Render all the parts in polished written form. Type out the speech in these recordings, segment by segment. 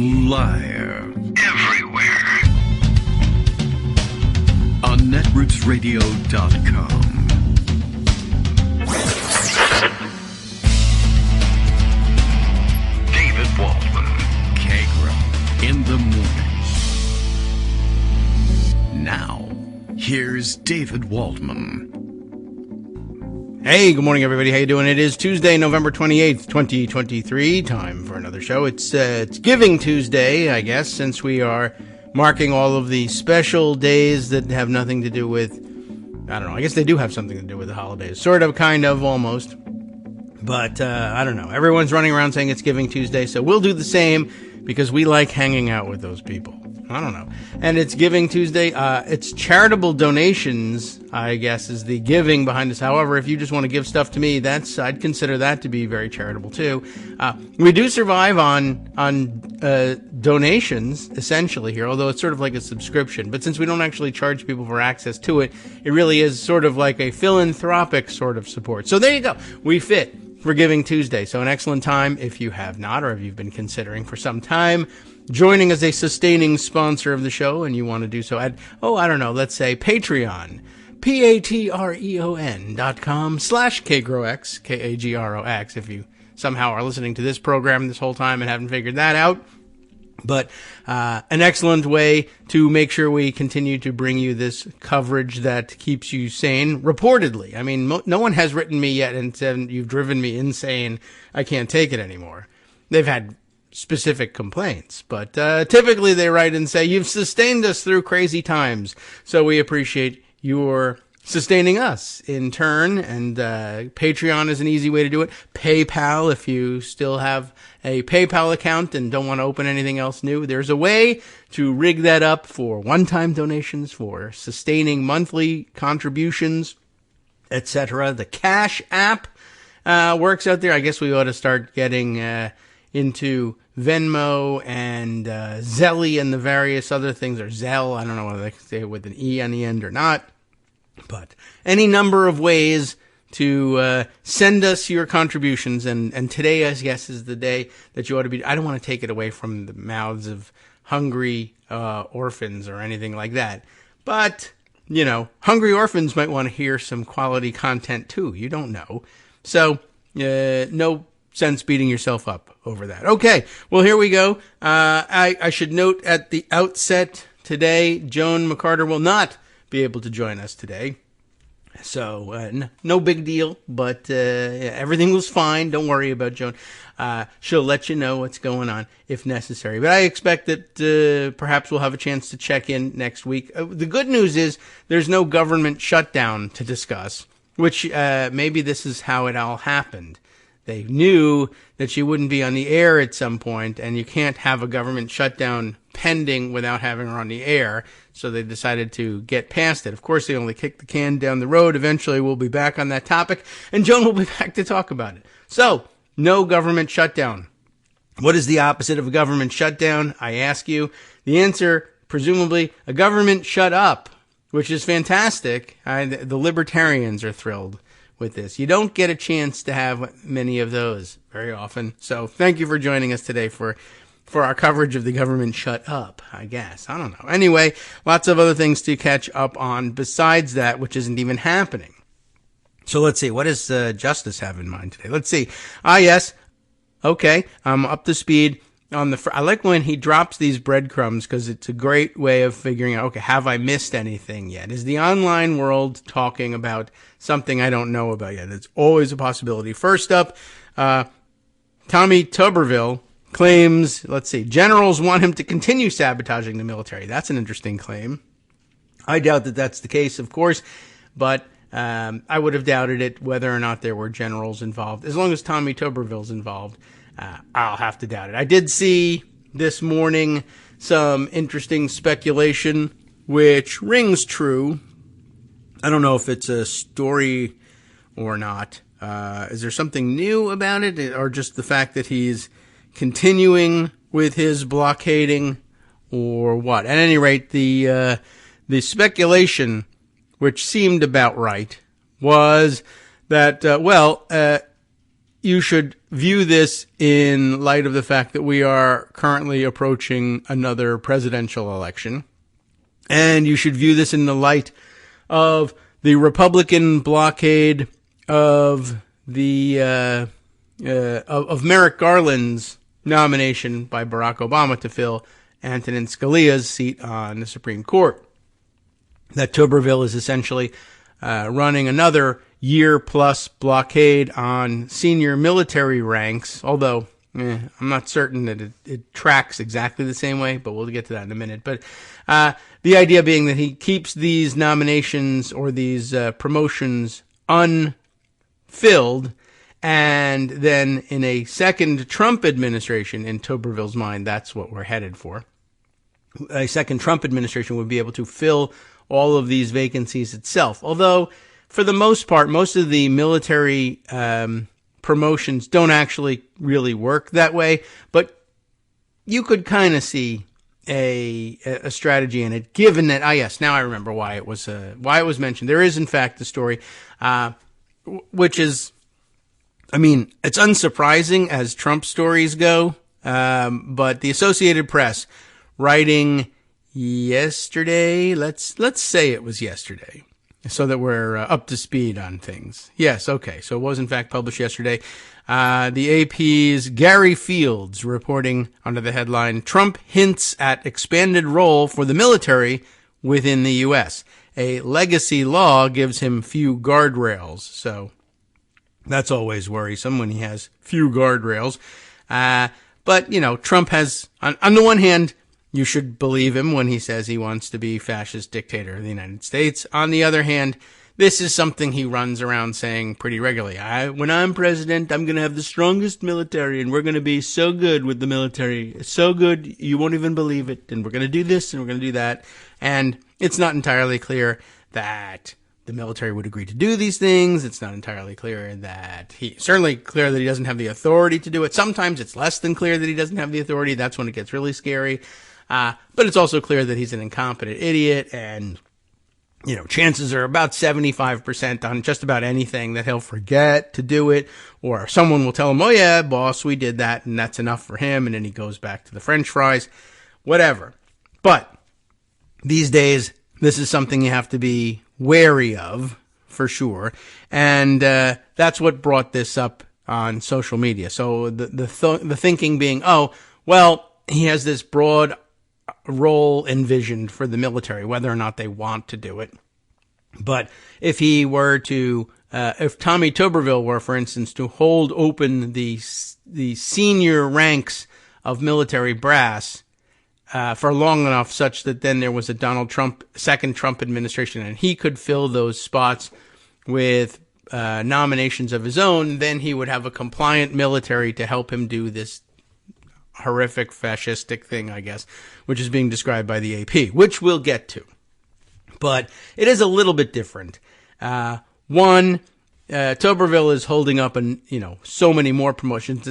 Live. Everywhere. On netrootsradio.com. David Waldman. Kagro. In the morning. Now, here's David Waldman. Hey, good morning, everybody. How you doing? It is Tuesday, November 28th, 2023. Time for another show. It's Giving Tuesday, I guess, since we are marking all of the special days that have nothing to do with, I don't know, I guess they do have something to do with the holidays. Sort of, kind of, almost. But, I don't know. Everyone's running around saying it's Giving Tuesday, so we'll do the same because we like hanging out with those people. I don't know. And it's Giving Tuesday. It's charitable donations, I guess, is the giving behind this. However, if you just want to give stuff to me, I'd consider that to be very charitable too. We do survive on donations, essentially, here, although it's sort of like a subscription. But since we don't actually charge people for access to it, it really is sort of like a philanthropic sort of support. So there you go. We fit for Giving Tuesday. So an excellent time if you have not, or if you've been considering for some time joining as a sustaining sponsor of the show, and you want to do so at, let's say Patreon, patreon.com/KagroX, K-A-G-R-O-X, if you somehow are listening to this program this whole time and haven't figured that out. But an excellent way to make sure we continue to bring you this coverage that keeps you sane, reportedly. I mean, no one has written me yet and said, you've driven me insane, I can't take it anymore. They've had specific complaints, but typically they write and say, you've sustained us through crazy times, so we appreciate your sustaining us in turn. And Patreon is an easy way to do it. PayPal, if you still have a PayPal account and don't want to open anything else new, there's a way to rig that up for one-time donations, for sustaining monthly contributions, etc. The Cash App works out there. I guess we ought to start getting into Venmo and Zelly and the various other things, or Zelle. I don't know whether they say it with an E on the end or not. But any number of ways to send us your contributions. And today, I guess, is the day that you ought to be. I don't want to take it away from the mouths of hungry orphans or anything like that. But, you know, hungry orphans might want to hear some quality content too. You don't know. So, no sense beating yourself up over that. Okay, well, here we go. I should note at the outset today, Joan McCarter will not be able to join us today. So, no big deal, but everything was fine. Don't worry about Joan. She'll let you know what's going on if necessary. But I expect that perhaps we'll have a chance to check in next week. The good news is there's no government shutdown to discuss, which maybe this is how it all happened. They knew that she wouldn't be on the air at some point, and you can't have a government shutdown pending without having her on the air, so they decided to get past it. Of course, they only kicked the can down the road. Eventually, we'll be back on that topic, and Joan will be back to talk about it. So, no government shutdown. What is the opposite of a government shutdown, I ask you? The answer, presumably, a government shut up, which is fantastic. The libertarians are thrilled with this. You don't get a chance to have many of those very often. So thank you for joining us today for our coverage of the government shut up, I guess. I don't know. Anyway, lots of other things to catch up on besides that, which isn't even happening. So let's see. What does Justice have in mind today? Let's see. Yes. Okay. I'm up to speed on I like when he drops these breadcrumbs because it's a great way of figuring out, okay, have I missed anything yet? Is the online world talking about something I don't know about yet? It's always a possibility. First up, Tommy Tuberville claims, let's see, generals want him to continue sabotaging the military. That's an interesting claim. I doubt that that's the case, of course, but I would have doubted it whether or not there were generals involved. As long as Tommy Tuberville's involved, I'll have to doubt it. I did see this morning some interesting speculation, which rings true. I don't know if it's a story or not. Is there something new about it, or just the fact that he's continuing with his blockading, or what? At any rate, the speculation, which seemed about right, was that, you should view this in light of the fact that we are currently approaching another presidential election. And you should view this in the light of the Republican blockade of of Merrick Garland's nomination by Barack Obama to fill Antonin Scalia's seat on the Supreme Court. That Tuberville is essentially running another year-plus blockade on senior military ranks, although I'm not certain that it tracks exactly the same way, but we'll get to that in a minute. But the idea being that he keeps these nominations or these promotions unfilled, and then in a second Trump administration, in Tuberville's mind, that's what we're headed for. A second Trump administration would be able to fill all of these vacancies itself. Although, for the most part, most of the military promotions don't actually really work that way. But you could kind of see a strategy in it, given that, yes, now I remember why it was mentioned. There is, in fact, a story, which is, it's unsurprising as Trump stories go, but the Associated Press, writing yesterday, let's say it was yesterday, so that we're up to speed on things. Yes, okay, so it was in fact published yesterday. The AP's Gary Fields reporting under the headline, Trump hints at expanded role for the military within the U.S. A legacy law gives him few guardrails. So that's always worrisome when he has few guardrails. But, Trump has, on the one hand, you should believe him when he says he wants to be fascist dictator of the United States. On the other hand, this is something he runs around saying pretty regularly. When I'm president, I'm going to have the strongest military, and we're going to be so good with the military. So good, you won't even believe it. And we're going to do this, and we're going to do that. And it's not entirely clear that the military would agree to do these things. It's not entirely clear that certainly clear that he doesn't have the authority to do it. Sometimes it's less than clear that he doesn't have the authority. That's when it gets really scary. But it's also clear that he's an incompetent idiot, and, chances are about 75% on just about anything that he'll forget to do it, or someone will tell him, oh yeah, boss, we did that, and that's enough for him, and then he goes back to the French fries, whatever. But these days, this is something you have to be wary of, for sure, and that's what brought this up on social media. So the thinking being, he has this broad role envisioned for the military, whether or not they want to do it. But if he were to, if Tommy Tuberville were, for instance, to hold open the senior ranks of military brass for long enough such that then there was a second Trump administration, and he could fill those spots with nominations of his own, then he would have a compliant military to help him do this horrific fascistic thing, I guess, which is being described by the AP, which we'll get to. But it is a little bit different. Tuberville is holding up so many more promotions,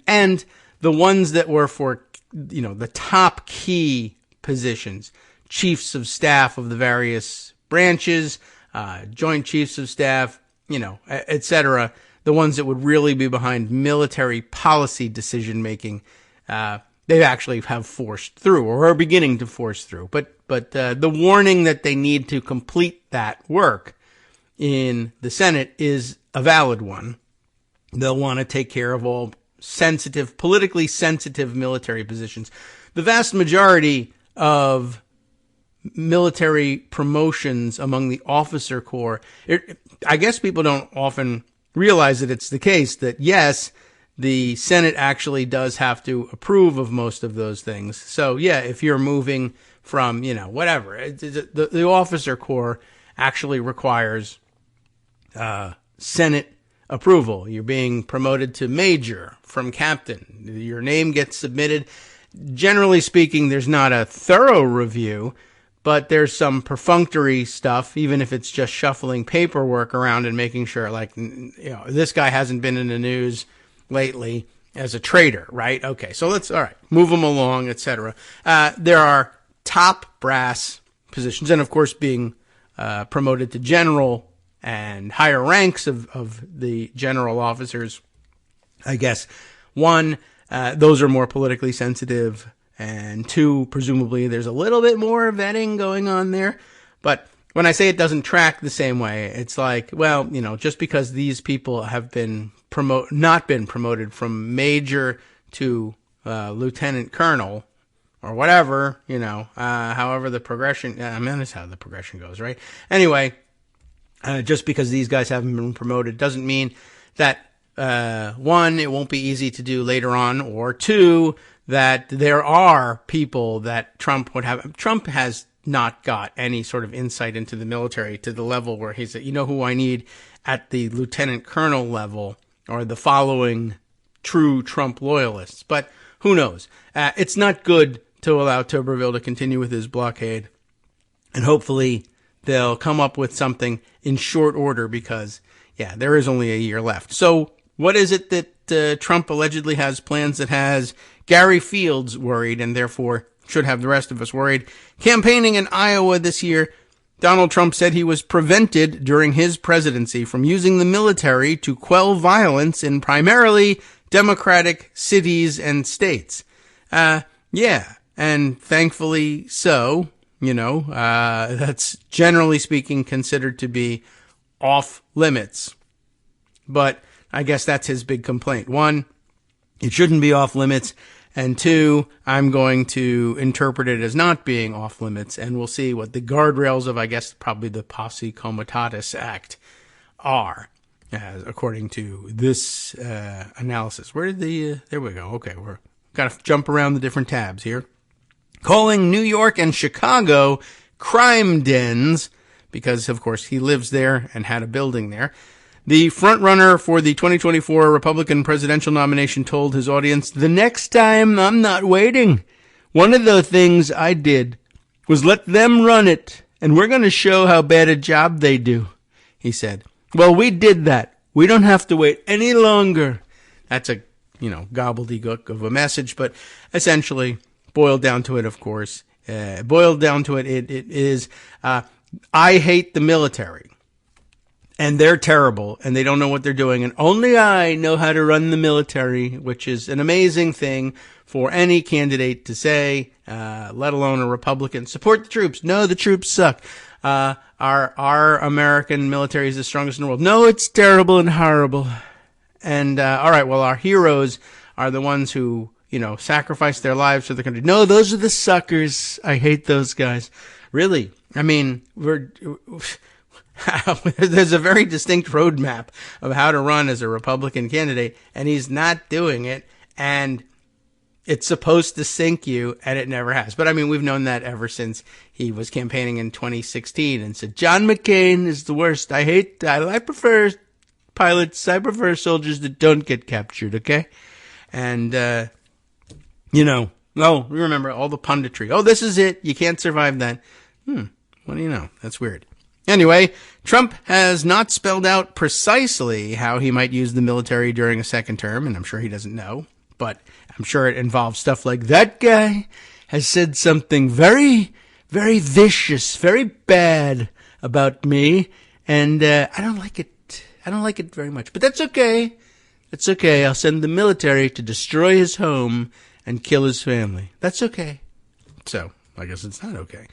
and the ones that were for, the top key positions, chiefs of staff of the various branches, joint chiefs of staff, etc., the ones that would really be behind military policy decision making, they actually have forced through, or are beginning to force through. But the warning that they need to complete that work in the Senate is a valid one. They'll want to take care of all politically sensitive military positions. The vast majority of military promotions among the officer corps, I guess people don't often realize that it's the case that, yes, the Senate actually does have to approve of most of those things. So, yeah, if you're moving from, whatever, the officer corps actually requires Senate approval. You're being promoted to major from captain. Your name gets submitted. Generally speaking, there's not a thorough review, but there's some perfunctory stuff, even if it's just shuffling paperwork around and making sure, this guy hasn't been in the news lately as a traitor, right? Okay, so let's move them along, etc. There are top brass positions, and of course being promoted to general and higher ranks of the general officers I guess, one, those are more politically sensitive, and two, presumably there's a little bit more vetting going on there. But when I say it doesn't track the same way, it's like, well, just because these people have been not been promoted from major to lieutenant colonel or whatever, however the progression, that's how the progression goes, right? Anyway, just because these guys haven't been promoted doesn't mean that, one, it won't be easy to do later on, or two, that there are people that Trump would have. Trump has not got any sort of insight into the military to the level where he's, who I need at the lieutenant colonel level, or the following true Trump loyalists. But who knows? It's not good to allow Tuberville to continue with his blockade. And hopefully they'll come up with something in short order because, there is only a year left. So what is it that Trump allegedly has plans that has Gary Fields worried and therefore should have the rest of us worried? Campaigning in Iowa this year, Donald Trump said he was prevented during his presidency from using the military to quell violence in primarily Democratic cities and states. And thankfully so, that's generally speaking considered to be off limits. But I guess that's his big complaint. One, it shouldn't be off limits. And two, I'm going to interpret it as not being off limits, and we'll see what the guardrails of, I guess, probably the Posse Comitatus Act are, according to this analysis. Where did there we go. Okay, we're got to jump around the different tabs here. Calling New York and Chicago crime dens, because, of course, he lives there and had a building there. The frontrunner for the 2024 Republican presidential nomination told his audience, "The next time I'm not waiting. One of the things I did was let them run it, and we're going to show how bad a job they do," he said. Well, we did that. We don't have to wait any longer. That's a, gobbledygook of a message, but essentially, boiled down to it, of course, it is, I hate the military. And they're terrible, and they don't know what they're doing, and only I know how to run the military, which is an amazing thing for any candidate to say, let alone a Republican. Support the troops. No, the troops suck. Our American military is the strongest in the world. No, it's terrible and horrible. And, all right, well, our heroes are the ones who, sacrifice their lives for the country. No, those are the suckers. I hate those guys. Really? I mean, there's a very distinct roadmap of how to run as a Republican candidate, and he's not doing it, and it's supposed to sink you, and it never has. But, I mean, we've known that ever since he was campaigning in 2016 and said, John McCain is the worst. I prefer pilots. I prefer soldiers that don't get captured, okay? And, you remember all the punditry. Oh, this is it. You can't survive that. What do you know? That's weird. Anyway, Trump has not spelled out precisely how he might use the military during a second term, and I'm sure he doesn't know, but I'm sure it involves stuff like, that guy has said something very, very vicious, very bad about me, and I don't like it. I don't like it very much, but that's okay. It's okay. I'll send the military to destroy his home and kill his family. That's okay. So, I guess it's not okay.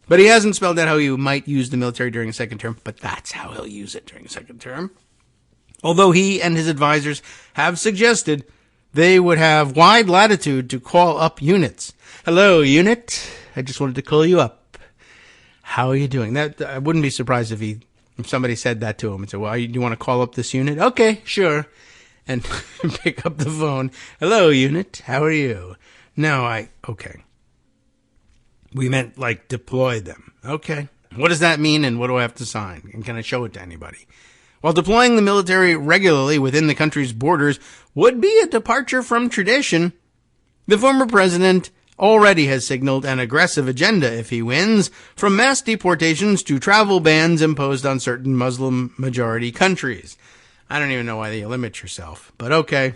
But he hasn't spelled out how he might use the military during a second term, but that's how he'll use it during a second term. Although he and his advisors have suggested they would have wide latitude to call up units. Hello, unit. I just wanted to call you up. How are you doing? That I wouldn't be surprised if somebody said that to him and said, well, do you want to call up this unit? Okay, sure. And pick up the phone. Hello, unit. How are you? No, okay. We meant, deploy them. Okay. What does that mean, and what do I have to sign? And can I show it to anybody? While deploying the military regularly within the country's borders would be a departure from tradition, the former president already has signaled an aggressive agenda if he wins, from mass deportations to travel bans imposed on certain Muslim-majority countries. I don't even know why you limit yourself, but okay.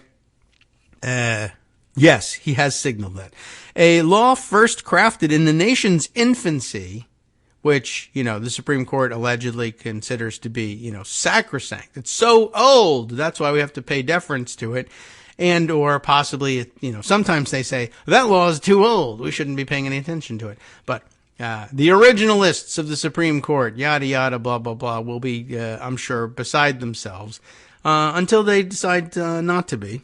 Yes, he has signaled that. A law first crafted in the nation's infancy which, the Supreme Court allegedly considers to be, sacrosanct. It's so old. That's why we have to pay deference to it. And, or possibly, sometimes they say, that law is too old. We shouldn't be paying any attention to it. But, the originalists of the Supreme Court, yada, yada, blah, blah, blah, will be, I'm sure, beside themselves, until they decide not to be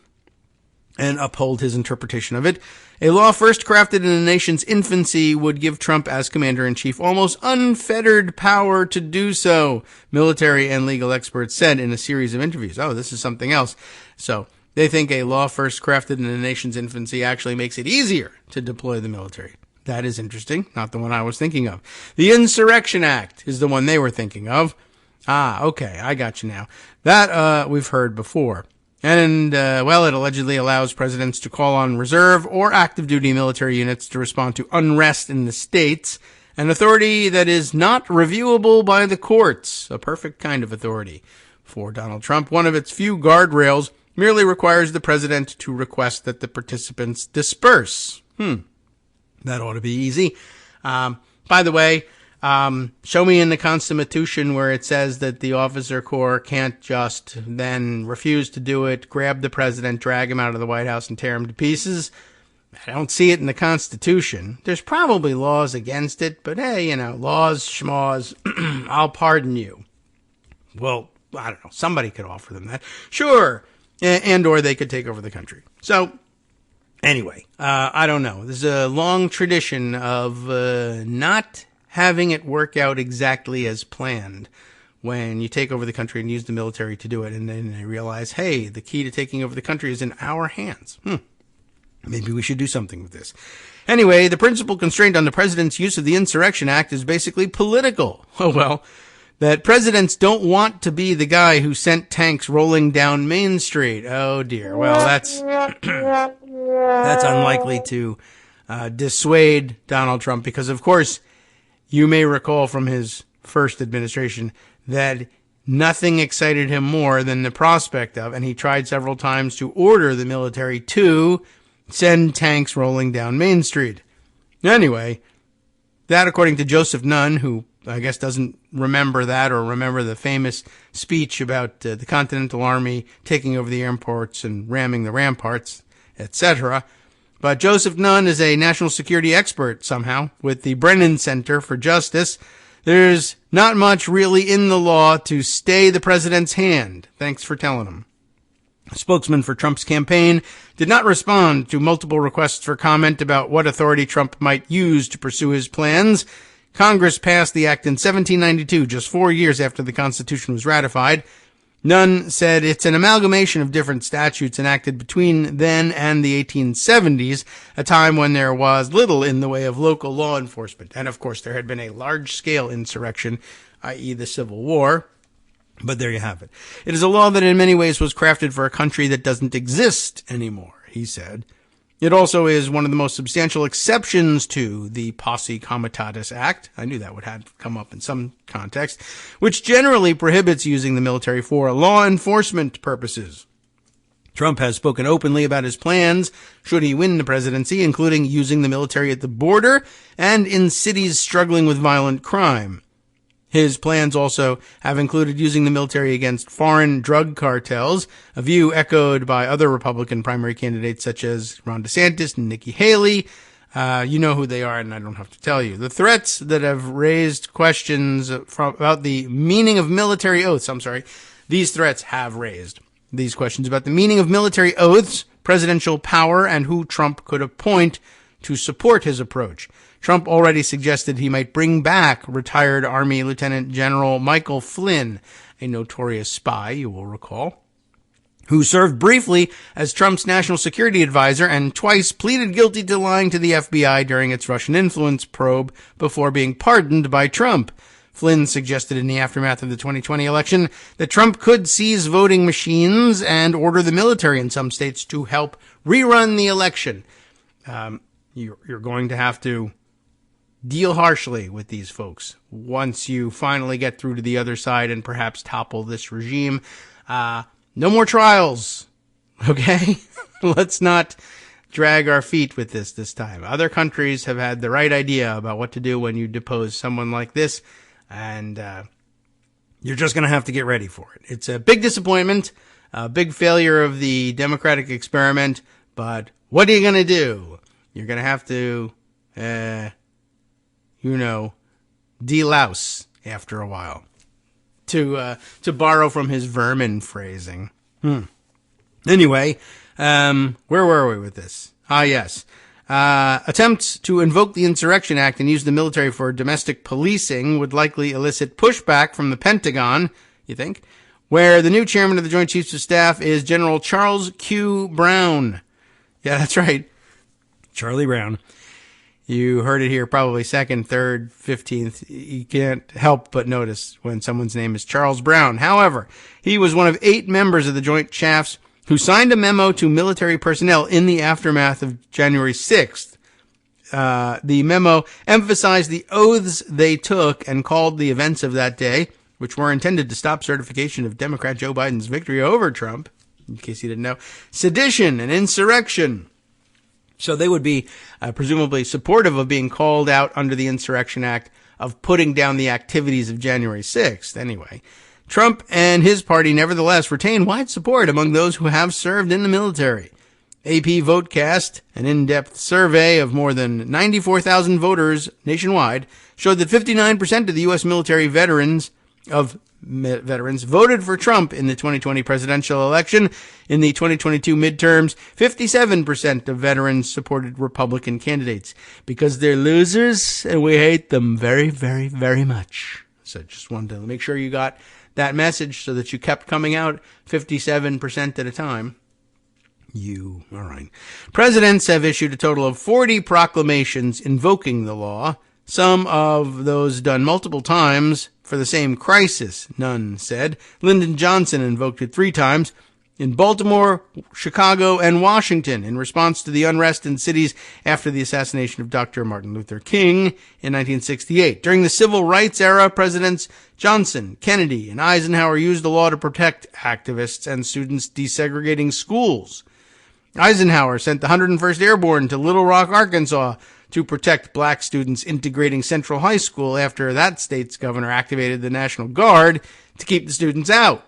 and uphold his interpretation of it. A law first crafted in a nation's infancy would give Trump as commander-in-chief almost unfettered power to do so, military and legal experts said in a series of interviews. Oh, this is something else. So, they think a law first crafted in a nation's infancy actually makes it easier to deploy the military. That is interesting. Not the one I was thinking of. The Insurrection Act is the one they were thinking of. Ah, okay. I got you now. That, we've heard before. And, it allegedly allows presidents to call on reserve or active duty military units to respond to unrest in the states, an authority that is not reviewable by the courts. A perfect kind of authority. For Donald Trump, one of its few guardrails merely requires the president to request that the participants disperse. That ought to be easy. By the way, show me in the Constitution where it says that the officer corps can't just then refuse to do it, grab the president, drag him out of the White House, and tear him to pieces. I don't see it in the Constitution. There's probably laws against it, but hey, laws, schmaws, I'll pardon you. Well, I don't know. Somebody could offer them that. Sure. And or they could take over the country. So, anyway, I don't know. There's a long tradition of not having it work out exactly as planned when you take over the country and use the military to do it. And then they realize, hey, the key to taking over the country is in our hands. Maybe we should do something with this. Anyway, the principal constraint on the president's use of the Insurrection Act is basically political. Oh, well. That presidents don't want to be the guy who sent tanks rolling down Main Street. Oh, dear. Well, that's unlikely to dissuade Donald Trump because, of course, you may recall from his first administration that nothing excited him more than the prospect of, and he tried several times to order the military to send tanks rolling down Main Street. Anyway, that, according to Joseph Nunn, who I guess doesn't remember that or remember the famous speech about the Continental Army taking over the airports and ramming the ramparts, etc. But Joseph Nunn is a national security expert somehow with the Brennan Center for Justice. There's not much really in the law to stay the president's hand. Thanks for telling him. A spokesman for Trump's campaign did not respond to multiple requests for comment about what authority Trump might use to pursue his plans. Congress passed the act in 1792, just 4 years after the Constitution was ratified. Nunn said it's an amalgamation of different statutes enacted between then and the 1870s, a time when there was little in the way of local law enforcement. And, of course, there had been a large-scale insurrection, i.e. the Civil War. But there you have it. It is a law that in many ways was crafted for a country that doesn't exist anymore, he said. It also is one of the most substantial exceptions to the Posse Comitatus Act. I knew that would have come up in some context, which generally prohibits using the military for law enforcement purposes. Trump has spoken openly about his plans, should he win the presidency, including using the military at the border and in cities struggling with violent crime. His plans also have included using the military against foreign drug cartels, a view echoed by other Republican primary candidates such as Ron DeSantis and Nikki Haley. You know who they are, and I don't have to tell you. The threats that have raised questions about the meaning of military oaths, these threats have raised these questions about the meaning of military oaths, presidential power, and who Trump could appoint to support his approach. Trump already suggested he might bring back retired Army Lieutenant General Michael Flynn, a notorious spy, you will recall, who served briefly as Trump's national security advisor and twice pleaded guilty to lying to the FBI during its Russian influence probe before being pardoned by Trump. Flynn suggested in the aftermath of the 2020 election that Trump could seize voting machines and order the military in some states to help rerun the election. You're going to have to deal harshly with these folks once you finally get through to the other side and perhaps topple this regime. No more trials, okay? Let's not drag our feet with this time. Other countries have had the right idea about what to do when you depose someone like this, and you're just going to have to get ready for it. It's a big disappointment, a big failure of the democratic experiment, but what are you going to do? You're going to have to, delouse after a while, to borrow from his vermin phrasing. Anyway, where were we with this? Yes. Attempts to invoke the Insurrection Act and use the military for domestic policing would likely elicit pushback from the Pentagon, you think, where the new chairman of the Joint Chiefs of Staff is General Charles Q. Brown. Yeah, that's right. Charlie Brown. You heard it here probably 2nd, 3rd, 15th. You can't help but notice when someone's name is Charles Brown. However, he was one of 8 members of the Joint Chiefs who signed a memo to military personnel in the aftermath of January 6th. The memo emphasized the oaths they took and called the events of that day, which were intended to stop certification of Democrat Joe Biden's victory over Trump, in case you didn't know, sedition and insurrection. So they would be presumably supportive of being called out under the Insurrection Act, of putting down the activities of January 6th. Anyway, Trump and his party nevertheless retain wide support among those who have served in the military. AP VoteCast, an in-depth survey of more than 94,000 voters nationwide, showed that 59% of the U.S. military veterans voted for Trump in the 2020 presidential election. In the 2022 midterms, 57% of veterans supported Republican candidates because they're losers and we hate them very, very, very much. So just wanted to make sure you got that message so that you kept coming out 57% at a time. All right. Presidents have issued a total of 40 proclamations invoking the law, some of those done multiple times for the same crisis, Nunn said. Lyndon Johnson invoked it 3 times in Baltimore, Chicago, and Washington in response to the unrest in cities after the assassination of Dr. Martin Luther King in 1968. During the civil rights era, Presidents Johnson, Kennedy, and Eisenhower used the law to protect activists and students desegregating schools. Eisenhower sent the 101st Airborne to Little Rock, Arkansas, to protect black students integrating Central High School after that state's governor activated the National Guard to keep the students out.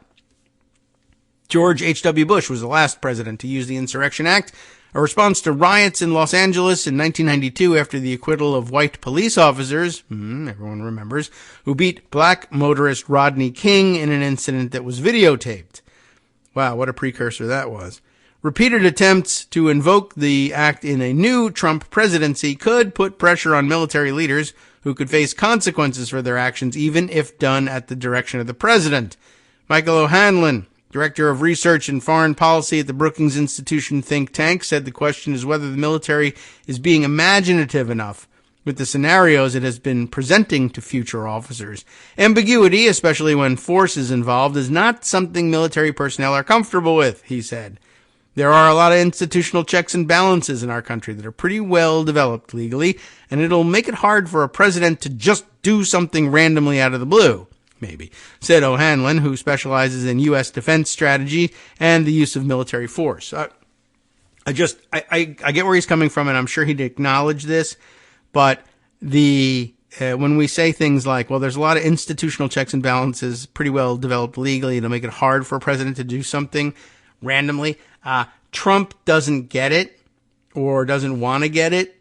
George H.W. Bush was the last president to use the Insurrection Act, a response to riots in Los Angeles in 1992 after the acquittal of white police officers, everyone remembers, who beat black motorist Rodney King in an incident that was videotaped. Wow, what a precursor that was. Repeated attempts to invoke the act in a new Trump presidency could put pressure on military leaders who could face consequences for their actions, even if done at the direction of the president. Michael O'Hanlon, director of research and foreign policy at the Brookings Institution think tank, said the question is whether the military is being imaginative enough with the scenarios it has been presenting to future officers. Ambiguity, especially when force is involved, is not something military personnel are comfortable with, he said. There are a lot of institutional checks and balances in our country that are pretty well developed legally, and it'll make it hard for a president to just do something randomly out of the blue, maybe, said O'Hanlon, who specializes in U.S. defense strategy and the use of military force. I get where he's coming from, and I'm sure he'd acknowledge this, but when we say things like, well, there's a lot of institutional checks and balances pretty well developed legally, it'll make it hard for a president to do something randomly. Trump doesn't get it or doesn't want to get it.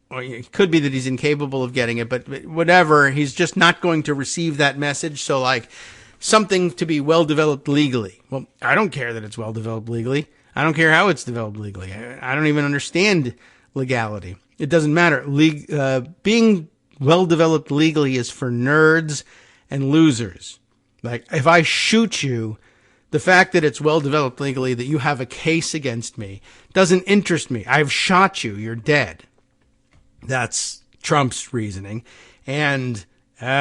Or it could be that he's incapable of getting it, but whatever, he's just not going to receive that message. So like something to be well developed legally. Well, I don't care that it's well developed legally. I don't care how it's developed legally. I don't even understand legality. It doesn't matter. Being well developed legally is for nerds and losers. Like if I shoot you, the fact that it's well developed legally, that you have a case against me, doesn't interest me. I've shot you. You're dead. That's Trump's reasoning. And, you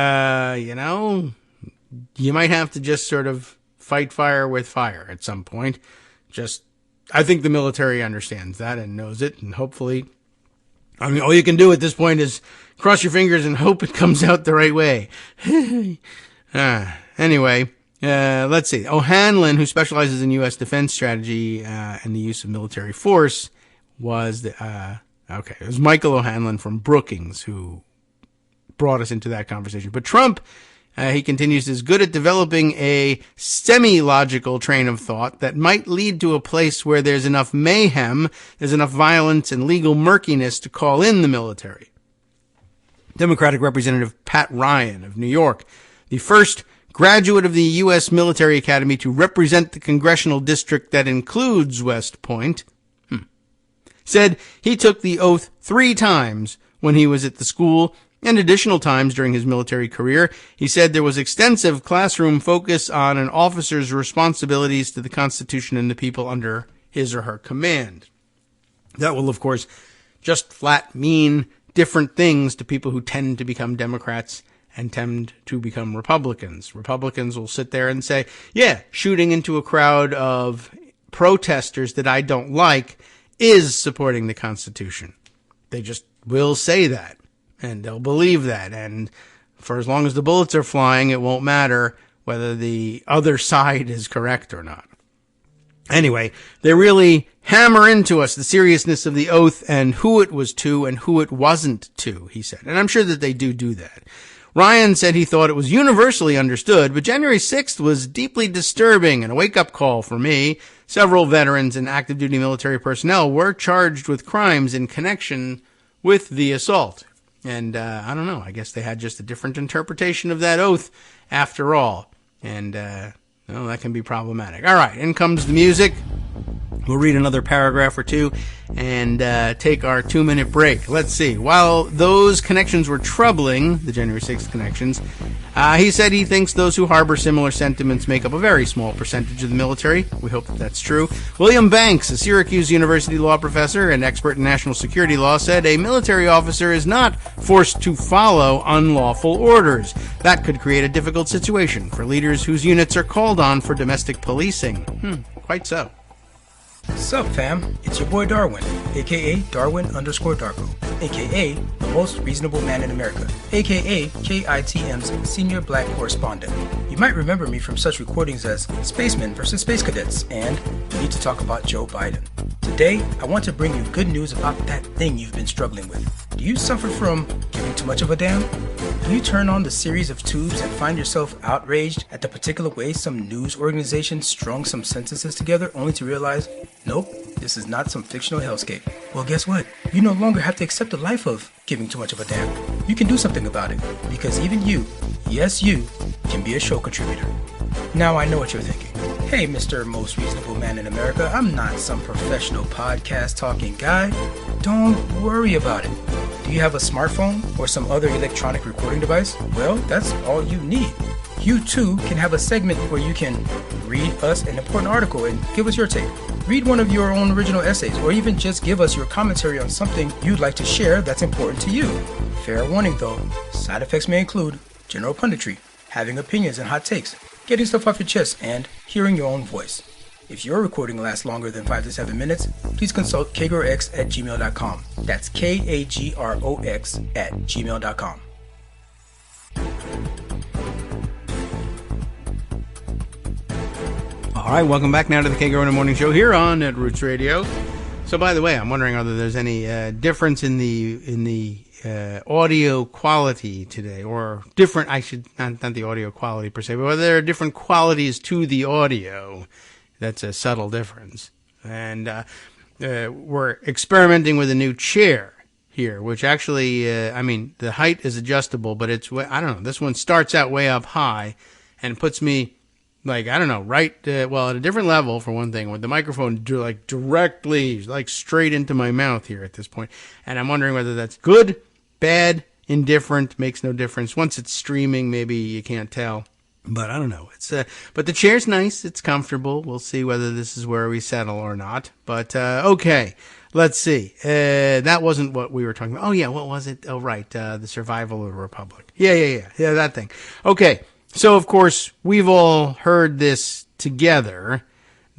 might have to just sort of fight fire with fire at some point. I think the military understands that and knows it. And hopefully, all you can do at this point is cross your fingers and hope it comes out the right way. Anyway. Let's see. O'Hanlon, who specializes in U.S. defense strategy and the use of military force, was it was Michael O'Hanlon from Brookings who brought us into that conversation. But Trump, he continues, is good at developing a semi-logical train of thought that might lead to a place where there's enough mayhem, there's enough violence and legal murkiness to call in the military. Democratic Representative Pat Ryan of New York, the first graduate of the U.S. Military Academy to represent the congressional district that includes West Point, said he took the oath 3 times when he was at the school and additional times during his military career. He said there was extensive classroom focus on an officer's responsibilities to the Constitution and the people under his or her command. That will, of course, just flat mean different things to people who tend to become Democrats and tend to become Republicans. Republicans will sit there and say, yeah, shooting into a crowd of protesters that I don't like is supporting the Constitution. They just will say that, and they'll believe that, and for as long as the bullets are flying, it won't matter whether the other side is correct or not. Anyway, they really hammer into us the seriousness of the oath and who it was to and who it wasn't to, he said. And I'm sure that they do that. Ryan said he thought it was universally understood, but January 6th was deeply disturbing and a wake-up call for me. Several veterans and active-duty military personnel were charged with crimes in connection with the assault. And I don't know, I guess they had just a different interpretation of that oath after all. And that can be problematic. All right, in comes the music. We'll read another paragraph or two and take our 2-minute break. Let's see. While those connections were troubling, the January 6th connections, he said he thinks those who harbor similar sentiments make up a very small percentage of the military. We hope that that's true. William Banks, a Syracuse University law professor and expert in national security law, said a military officer is not forced to follow unlawful orders. That could create a difficult situation for leaders whose units are called on for domestic policing. Quite so. Sup fam, it's your boy Darwin, aka Darwin_Darko, aka the most reasonable man in America, aka KITM's senior black correspondent. You might remember me from such recordings as Spacemen vs. Space Cadets and We Need to Talk About Joe Biden. Today, I want to bring you good news about that thing you've been struggling with. Do you suffer from giving too much of a damn? Do you turn on the series of tubes and find yourself outraged at the particular way some news organization strung some sentences together only to realize, nope, this is not some fictional hellscape? Well, guess what? You no longer have to accept the life of giving too much of a damn. You can do something about it, because even you, yes you, can be a show contributor. Now I know what you're thinking. Hey, Mr. Most Reasonable Man in America, I'm not some professional podcast talking guy. Don't worry about it. Do you have a smartphone or some other electronic recording device? Well, that's all you need. You too can have a segment where you can read us an important article and give us your take. Read one of your own original essays, or even just give us your commentary on something you'd like to share that's important to you. Fair warning though, side effects may include general punditry, having opinions and hot takes, getting stuff off your chest, and hearing your own voice. If your recording lasts longer than 5 to 7 minutes, please consult kagrox@gmail.com. That's KAGROX@gmail.com. All right, welcome back now to the Kagro in the Morning Show here on Net Roots Radio. So, by the way, I'm wondering whether there's any difference in the audio quality today, or different. Not the audio quality per se, but whether there are different qualities to the audio. That's a subtle difference. And we're experimenting with a new chair here, which actually, the height is adjustable, but it's, I don't know, this one starts out way up high and puts me, right, at a different level, for one thing, with the microphone, directly, straight into my mouth here at this point. And I'm wondering whether that's good, bad, indifferent, makes no difference. Once it's streaming, maybe you can't tell. But I don't know. But the chair's nice. It's comfortable. We'll see whether this is where we settle or not. But, okay. Let's see. That wasn't what we were talking about. Oh, yeah. What was it? Oh, right. The survival of the republic. Yeah, that thing. Okay. So, of course, we've all heard this together,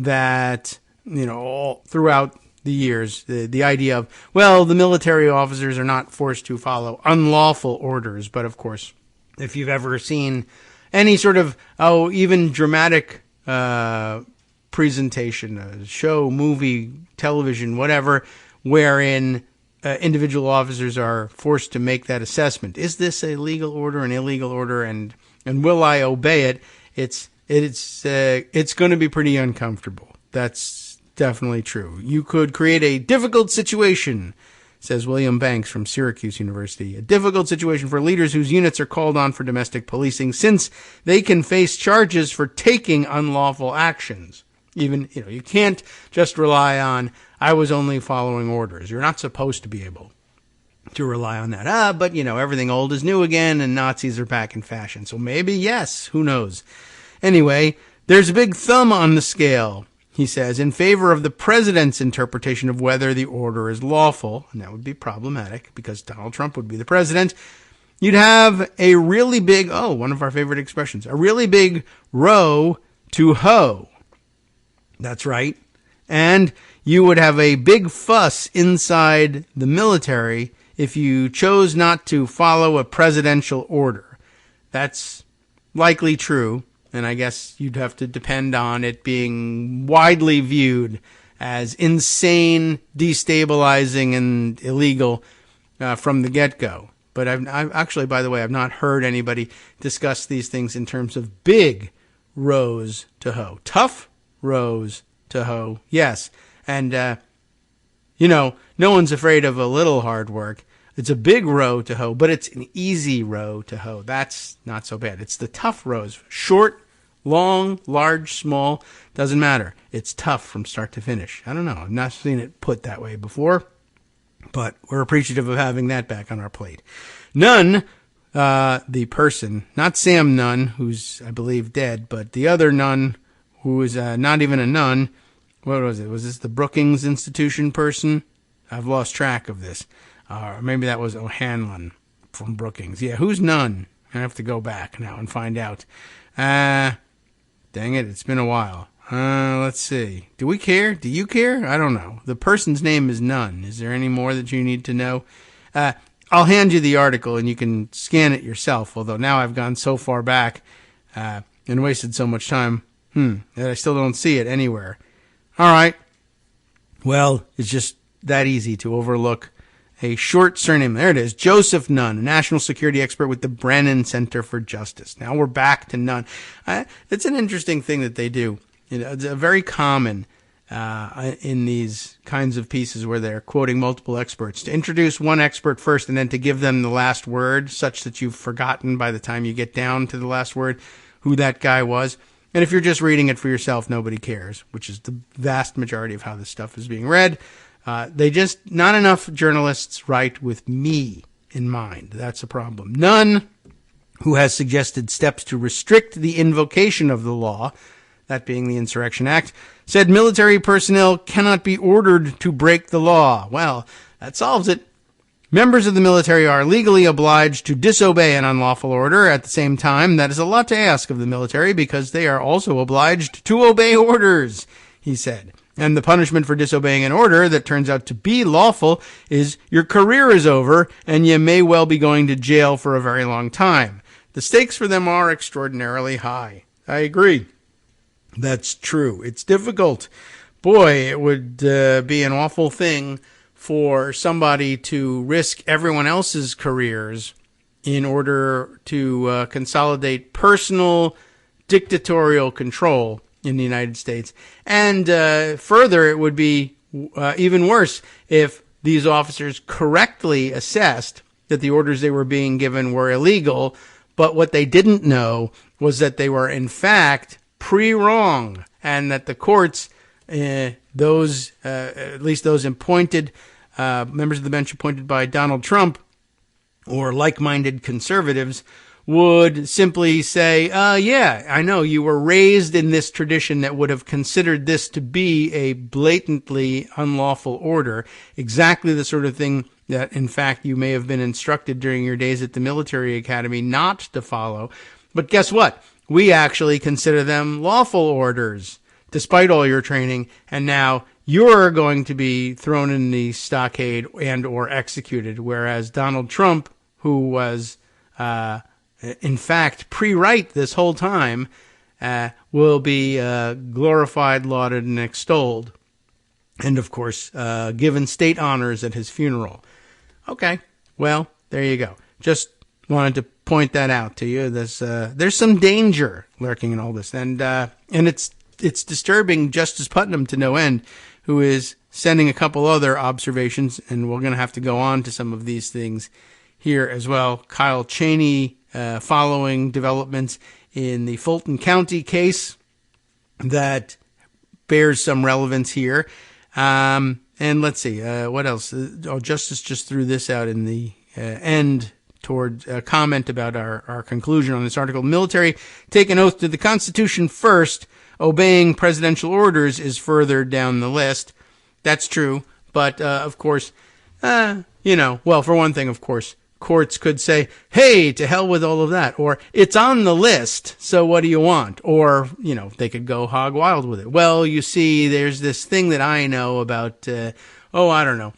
that, all throughout the years, the idea of, well, the military officers are not forced to follow unlawful orders. But, of course, if you've ever seen any sort of, even dramatic presentation, a show, movie, television, whatever, wherein individual officers are forced to make that assessment. Is this a legal order, an illegal order, and will I obey it? It's going to be pretty uncomfortable. That's definitely true. You could create a difficult situation, says William Banks from Syracuse University. A difficult situation for leaders whose units are called on for domestic policing, since they can face charges for taking unlawful actions. Even, you can't just rely on, I was only following orders. You're not supposed to be able to rely on that. But, everything old is new again, and Nazis are back in fashion. So maybe, yes, who knows? Anyway, there's a big thumb on the scale, he says, in favor of the president's interpretation of whether the order is lawful. And that would be problematic, because Donald Trump would be the president. You'd have a really big, one of our favorite expressions, a really big row to hoe. That's right. And you would have a big fuss inside the military if you chose not to follow a presidential order. That's likely true, and I guess you'd have to depend on it being widely viewed as insane, destabilizing, and illegal from the get-go. But I've actually, by the way, I've not heard anybody discuss these things in terms of big rows to hoe. Tough rows to hoe, yes. And, no one's afraid of a little hard work. It's a big row to hoe, but it's an easy row to hoe. That's not so bad. It's the tough rows. Short, long, large, small, doesn't matter. It's tough from start to finish. I don't know. I've not seen it put that way before, but we're appreciative of having that back on our plate. Nunn, the person, not Sam Nunn, who's, I believe, dead, but the other Nunn, who is not even a nun. What was it? Was this the Brookings Institution person? I've lost track of this. Maybe that was O'Hanlon from Brookings. Yeah, who's Nunn? I have to go back now and find out. Dang it, it's been a while. Let's see. Do we care? Do you care? I don't know. The person's name is Nunn. Is there any more that you need to know? I'll hand you the article and you can scan it yourself, although now I've gone so far back and wasted so much time that I still don't see it anywhere. All right. Well, it's just that easy to overlook a short surname. There it is. Joseph Nunn, a national security expert with the Brennan Center for Justice. Now we're back to Nunn. It's an interesting thing that they do. It's very common in these kinds of pieces where they're quoting multiple experts to introduce one expert first and then to give them the last word, such that you've forgotten by the time you get down to the last word who that guy was. And if you're just reading it for yourself, nobody cares, which is the vast majority of how this stuff is being read. Not enough journalists write with me in mind. That's a problem. Nunn, who has suggested steps to restrict the invocation of the law, that being the Insurrection Act, said military personnel cannot be ordered to break the law. Well, that solves it. Members of the military are legally obliged to disobey an unlawful order. At the same time, that is a lot to ask of the military because they are also obliged to obey orders, he said. And the punishment for disobeying an order that turns out to be lawful is your career is over and you may well be going to jail for a very long time. The stakes for them are extraordinarily high. I agree. That's true. It's difficult. Boy, it would be an awful thing for somebody to risk everyone else's careers in order to consolidate personal dictatorial control in the United States. And further, it would be even worse if these officers correctly assessed that the orders they were being given were illegal, but what they didn't know was that they were in fact pre-wrong, and that the courts, at least those appointed members of the bench appointed by Donald Trump or like-minded conservatives, would simply say, yeah, I know you were raised in this tradition that would have considered this to be a blatantly unlawful order, exactly the sort of thing that, in fact, you may have been instructed during your days at the military academy not to follow. But guess what? We actually consider them lawful orders, despite all your training, and now you're going to be thrown in the stockade and or executed, whereas Donald Trump, who was in fact pre-right this whole time, will be glorified, lauded, and extolled and of course, given state honors at his funeral. Okay, well, there you go. Just wanted to point that out to you. There's some danger lurking in all this, and it's disturbing Justice Putnam to no end, who is sending a couple other observations, and we're going to have to go on to some of these things here as well. Kyle Cheney, following developments in the Fulton County case that bears some relevance here. And let's see, what else? Justice just threw this out in the end toward a comment about our conclusion on this article. Military take an oath to the Constitution first. Obeying presidential orders is further down the list. That's true. But, of course, for one thing, of course, courts could say, hey, to hell with all of that. Or, it's on the list, so what do you want? Or, they could go hog wild with it. Well, you see, there's this thing that I know about, I don't know.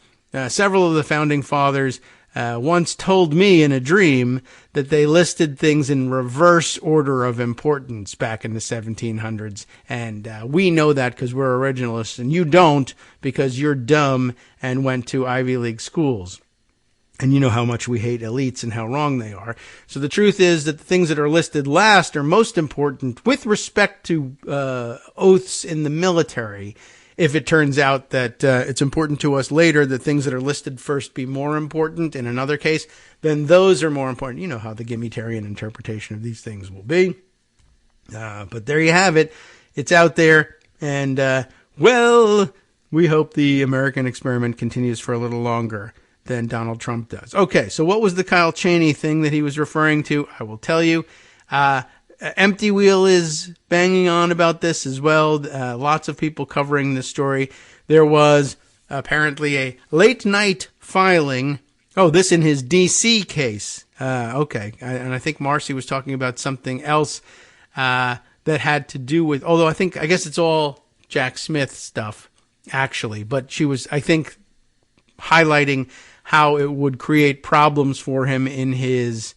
Several of the founding fathers once told me in a dream that they listed things in reverse order of importance back in the 1700s. And we know that because we're originalists, and you don't because you're dumb and went to Ivy League schools. And you know how much we hate elites and how wrong they are. So the truth is that the things that are listed last are most important with respect to oaths in the military. If it turns out that it's important to us later that things that are listed first be more important in another case, then those are more important. You know how the Gimitarian interpretation of these things will be. But there you have it. It's out there. And, we hope the American experiment continues for a little longer than Donald Trump does. Okay, so what was the Kyle Cheney thing that he was referring to? I will tell you. Empty Wheel is banging on about this as well. Lots of people covering this story. There was apparently a late night filing. Oh, this in his D.C. case. Okay. And I think Marcy was talking about something else that had to do with, although I guess it's all Jack Smith stuff, actually. But she was, I think, highlighting how it would create problems for him in his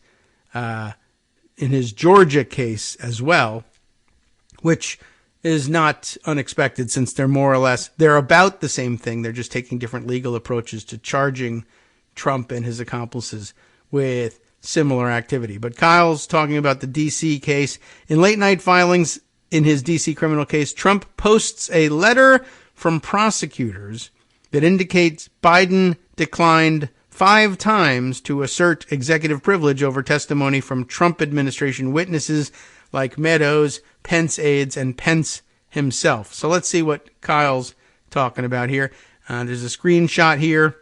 Georgia case as well, which is not unexpected since they're about the same thing. They're just taking different legal approaches to charging Trump and his accomplices with similar activity. But Kyle's talking about the D.C. case. In late night filings in his D.C. criminal case, Trump posts a letter from prosecutors that indicates Biden declined 5 times to assert executive privilege over testimony from Trump administration witnesses like Meadows, Pence aides, and Pence himself. So let's see what Kyle's talking about here. There's a screenshot here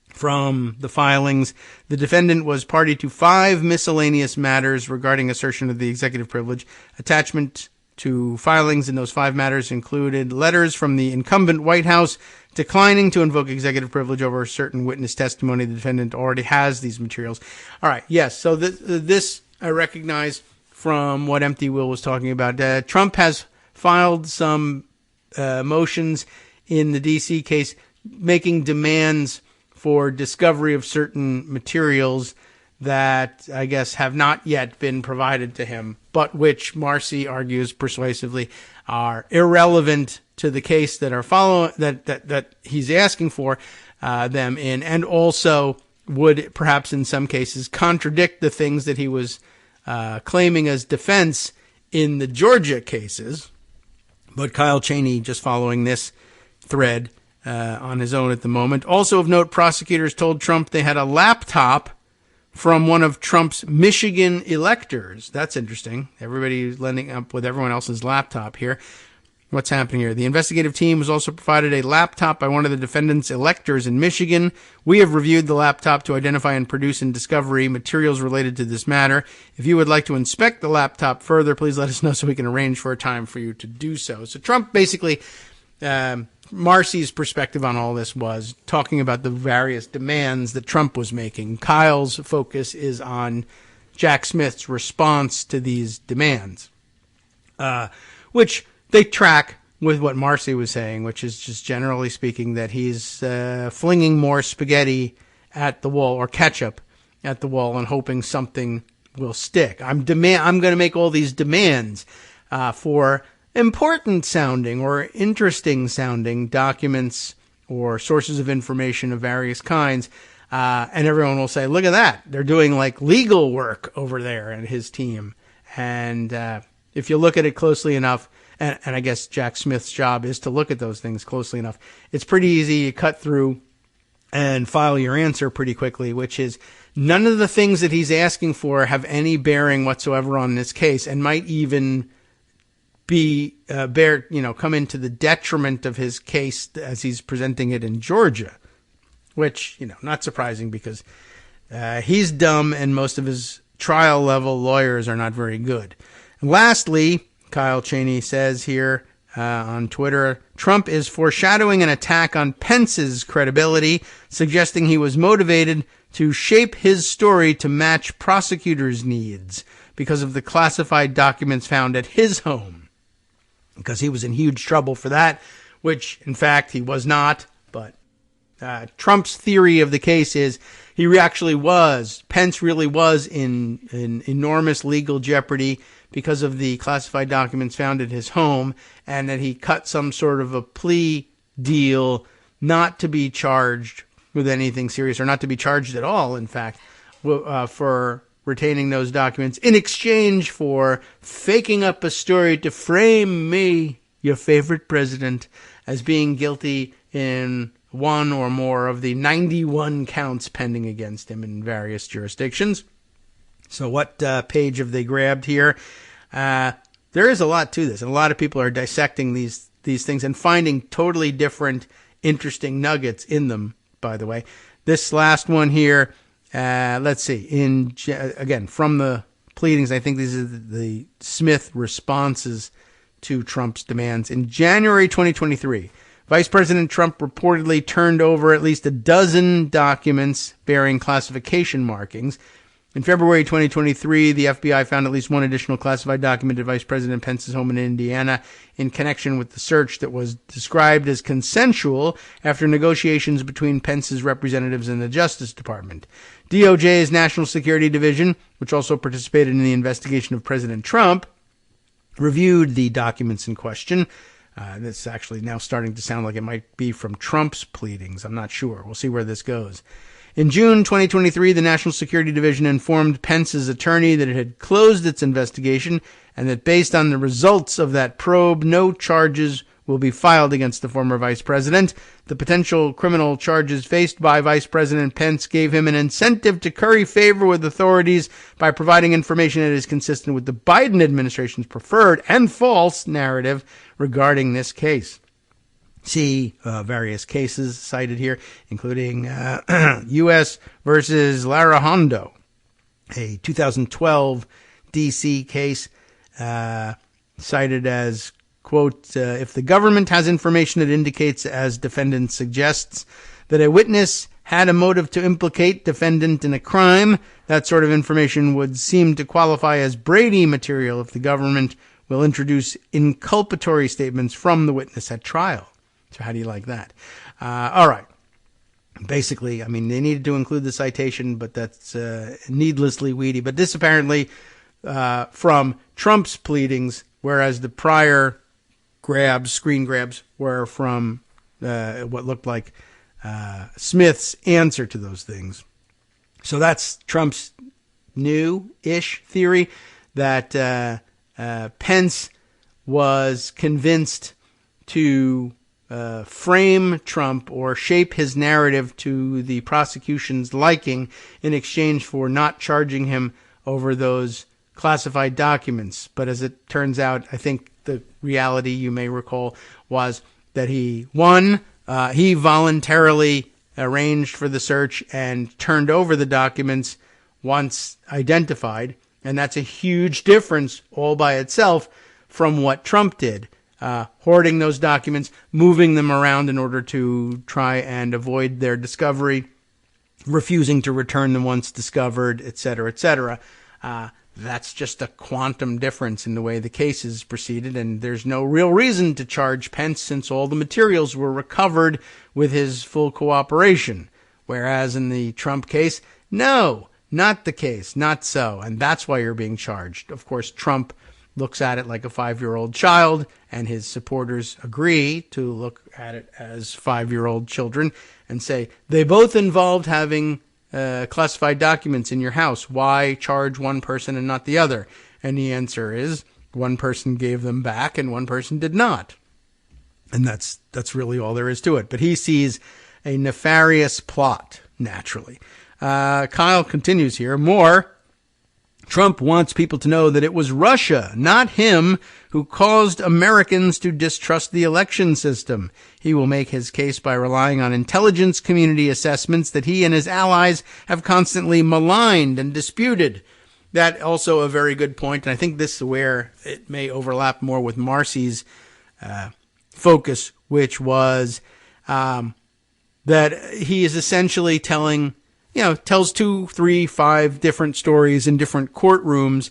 from the filings. The defendant was party to 5 miscellaneous matters regarding assertion of the executive privilege. Attachment to filings in those 5 matters included letters from the incumbent White House declining to invoke executive privilege over certain witness testimony. The defendant already has these materials. All right, yes, so this I recognize from what Empty Will was talking about. Trump has filed some motions in the D.C. case making demands for discovery of certain materials that I guess have not yet been provided to him, but which Marcy argues persuasively are irrelevant to the case that are that he's asking for them in, and also would perhaps in some cases contradict the things that he was claiming as defense in the Georgia cases. But Kyle Cheney just following this thread on his own at the moment. Also of note, prosecutors told Trump they had a laptop from one of Trump's Michigan electors. That's interesting. Everybody's lending up with everyone else's laptop here. What's happening here? The investigative team was also provided a laptop by one of the defendant's electors in Michigan. We have reviewed the laptop to identify and produce in discovery materials related to this matter. If you would like to inspect the laptop further, please let us know so we can arrange for a time for you to do so. So Trump basically, Marcy's perspective on all this was talking about the various demands that Trump was making. Kyle's focus is on Jack Smith's response to these demands, which they track with what Marcy was saying, which is just generally speaking that he's flinging more spaghetti at the wall or ketchup at the wall and hoping something will stick. I'm going to make all these demands for important sounding or interesting sounding documents or sources of information of various kinds. And everyone will say, look at that. They're doing like legal work over there and his team. And if you look at it closely enough, and I guess Jack Smith's job is to look at those things closely enough, it's pretty easy. You cut through and file your answer pretty quickly, which is none of the things that he's asking for have any bearing whatsoever on this case and might even be come into the detriment of his case as he's presenting it in Georgia, which, not surprising because he's dumb and most of his trial level lawyers are not very good. And lastly, Kyle Cheney says here on Twitter, Trump is foreshadowing an attack on Pence's credibility, suggesting he was motivated to shape his story to match prosecutors' needs because of the classified documents found at his home. Because he was in huge trouble for that, which, in fact, he was not. But Trump's theory of the case is Pence really was in enormous legal jeopardy because of the classified documents found at his home, and that he cut some sort of a plea deal not to be charged with anything serious, or not to be charged at all, in fact, for retaining those documents in exchange for faking up a story to frame me, your favorite president, as being guilty in one or more of the 91 counts pending against him in various jurisdictions. So what page have they grabbed here? There is a lot to this, and a lot of people are dissecting these things and finding totally different, interesting nuggets in them, by the way. This last one here, let's see. Again, from the pleadings, I think these are the Smith responses to Trump's demands. In January 2023, Vice President Trump reportedly turned over at least a dozen documents bearing classification markings. In February 2023, the FBI found at least one additional classified document at Vice President Pence's home in Indiana in connection with the search that was described as consensual after negotiations between Pence's representatives and the Justice Department. DOJ's National Security Division, which also participated in the investigation of President Trump, reviewed the documents in question. This is actually now starting to sound like it might be from Trump's pleadings. I'm not sure. We'll see where this goes. In June 2023, the National Security Division informed Pence's attorney that it had closed its investigation and that based on the results of that probe, no charges will be filed against the former vice president. The potential criminal charges faced by Vice President Pence gave him an incentive to curry favor with authorities by providing information that is consistent with the Biden administration's preferred and false narrative regarding this case. See various cases cited here, including U.S. versus Lara Hondo, a 2012 D.C. case cited as, quote, if the government has information that indicates, as defendant suggests, that a witness had a motive to implicate defendant in a crime, that sort of information would seem to qualify as Brady material if the government will introduce inculpatory statements from the witness at trial. So how do you like that? All right. Basically, I mean, they needed to include the citation, but that's needlessly weedy. But this apparently from Trump's pleadings, whereas the prior screen grabs, were from what looked like Smith's answer to those things. So that's Trump's new-ish theory that Pence was convinced to frame Trump or shape his narrative to the prosecution's liking in exchange for not charging him over those classified documents. But as it turns out, I think the reality, you may recall, was that he voluntarily arranged for the search and turned over the documents once identified. And that's a huge difference all by itself from what Trump did. Hoarding those documents, moving them around in order to try and avoid their discovery, refusing to return them once discovered, etc., etc. That's just a quantum difference in the way the case is proceeded, and there's no real reason to charge Pence since all the materials were recovered with his full cooperation. Whereas in the Trump case, no, not the case, not so, and that's why you're being charged. Of course, Trump looks at it like a 5-year-old child, and his supporters agree to look at it as 5-year-old children and say, they both involved having classified documents in your house. Why charge one person and not the other? And the answer is, one person gave them back and one person did not. And that's really all there is to it. But he sees a nefarious plot, naturally. Kyle continues here. More, Trump wants people to know that it was Russia, not him, who caused Americans to distrust the election system. He will make his case by relying on intelligence community assessments that he and his allies have constantly maligned and disputed. That also a very good point, and I think this is where it may overlap more with Marcy's focus, which was that he is essentially tells 2, 3, 5 different stories in different courtrooms,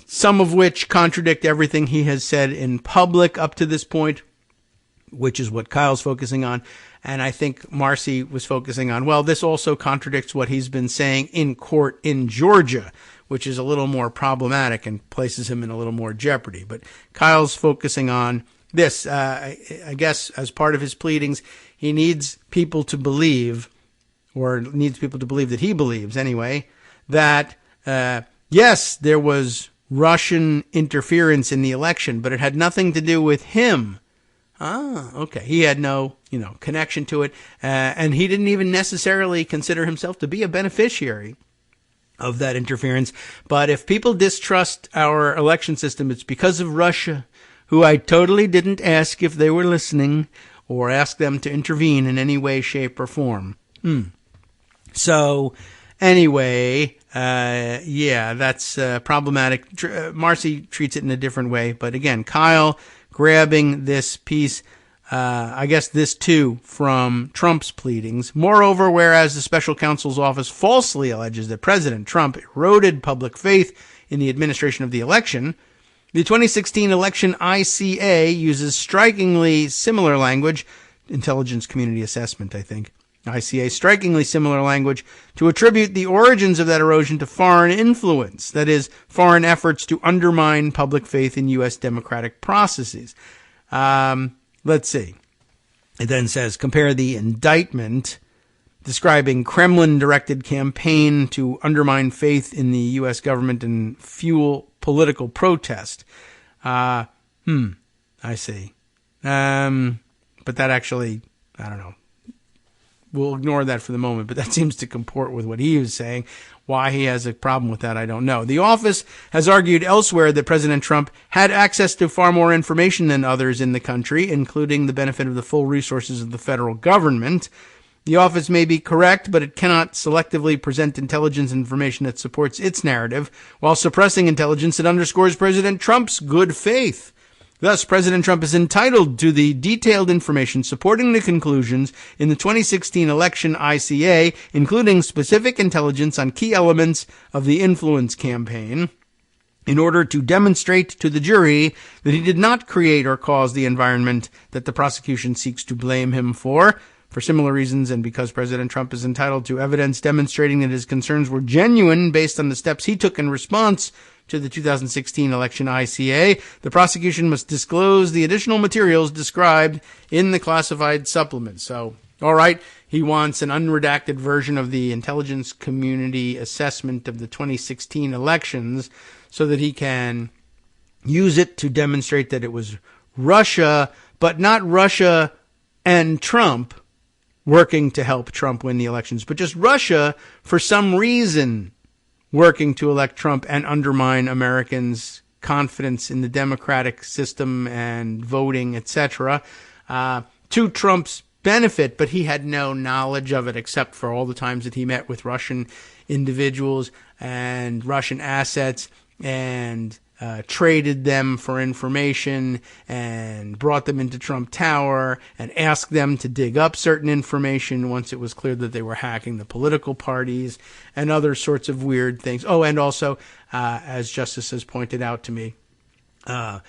some of which contradict everything he has said in public up to this point, which is what Kyle's focusing on. And I think Marcy was focusing on, well, this also contradicts what he's been saying in court in Georgia, which is a little more problematic and places him in a little more jeopardy. But Kyle's focusing on this. I guess as part of his pleadings, he needs people to believe, or needs people to believe that he believes anyway, that yes, there was Russian interference in the election, but it had nothing to do with him. Okay. He had no, connection to it, and he didn't even necessarily consider himself to be a beneficiary of that interference. But if people distrust our election system, it's because of Russia, who I totally didn't ask if they were listening or ask them to intervene in any way, shape, or form. So, anyway, that's problematic. Marcy treats it in a different way. But again, Kyle grabbing this piece, I guess this too, from Trump's pleadings. Moreover, whereas the special counsel's office falsely alleges that President Trump eroded public faith in the administration of the election, the 2016 election ICA uses strikingly similar language, intelligence community assessment, I think. ICA strikingly similar language to attribute the origins of that erosion to foreign influence, that is, foreign efforts to undermine public faith in U.S. democratic processes. Let's see. It then says, compare the indictment describing Kremlin-directed campaign to undermine faith in the U.S. government and fuel political protest. I see. But that actually, I don't know. We'll ignore that for the moment, but that seems to comport with what he was saying. Why he has a problem with that, I don't know. The office has argued elsewhere that President Trump had access to far more information than others in the country, including the benefit of the full resources of the federal government. The office may be correct, but it cannot selectively present intelligence information that supports its narrative, while suppressing intelligence that underscores President Trump's good faith. Thus, President Trump is entitled to the detailed information supporting the conclusions in the 2016 election ICA, including specific intelligence on key elements of the influence campaign, in order to demonstrate to the jury that he did not create or cause the environment that the prosecution seeks to blame him for. For similar reasons, and because President Trump is entitled to evidence demonstrating that his concerns were genuine based on the steps he took in response to the 2016 election ICA, the prosecution must disclose the additional materials described in the classified supplement. So, all right, he wants an unredacted version of the intelligence community assessment of the 2016 elections so that he can use it to demonstrate that it was Russia, but not Russia and Trump working to help Trump win the elections, but just Russia, for some reason, working to elect Trump and undermine Americans' confidence in the democratic system and voting, etc., to Trump's benefit, but he had no knowledge of it except for all the times that he met with Russian individuals and Russian assets and traded them for information and brought them into Trump Tower and asked them to dig up certain information once it was clear that they were hacking the political parties and other sorts of weird things. Oh, and also, as Justice has pointed out to me, and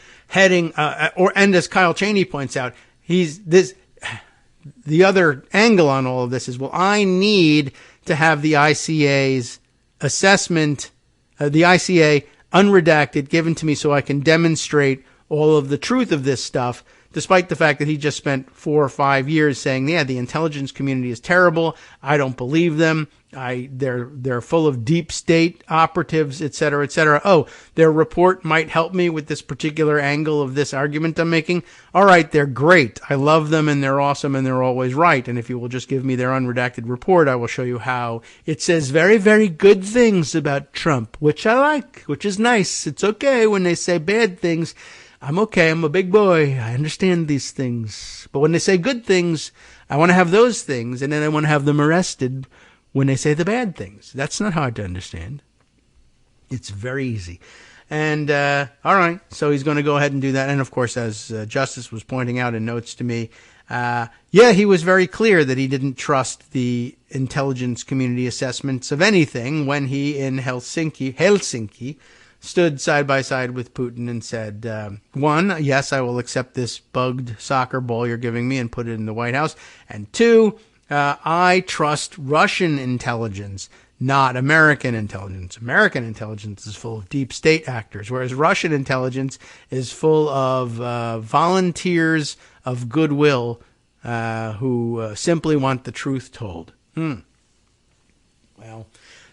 as Kyle Cheney points out, the other angle on all of this is, well, I need to have the ICA's assessment, the ICA unredacted, given to me so I can demonstrate all of the truth of this stuff, despite the fact that he just spent 4 or 5 years saying, yeah, the intelligence community is terrible. I don't believe them. They're full of deep state operatives, et cetera, et cetera. Oh, their report might help me with this particular angle of this argument I'm making. All right, they're great. I love them, and they're awesome, and they're always right. And if you will just give me their unredacted report, I will show you how it says very, very good things about Trump, which I like, which is nice. It's okay when they say bad things. I'm okay. I'm a big boy. I understand these things. But when they say good things, I want to have those things, and then I want to have them arrested when they say the bad things. That's not hard to understand. It's very easy. And, all right, so he's going to go ahead and do that. And, of course, as Justice was pointing out in notes to me, he was very clear that he didn't trust the intelligence community assessments of anything when he, in Helsinki, stood side by side with Putin and said, one, yes, I will accept this bugged soccer ball you're giving me and put it in the White House. And two, I trust Russian intelligence, not American intelligence. American intelligence is full of deep state actors, whereas Russian intelligence is full of volunteers of goodwill who simply want the truth told. Well,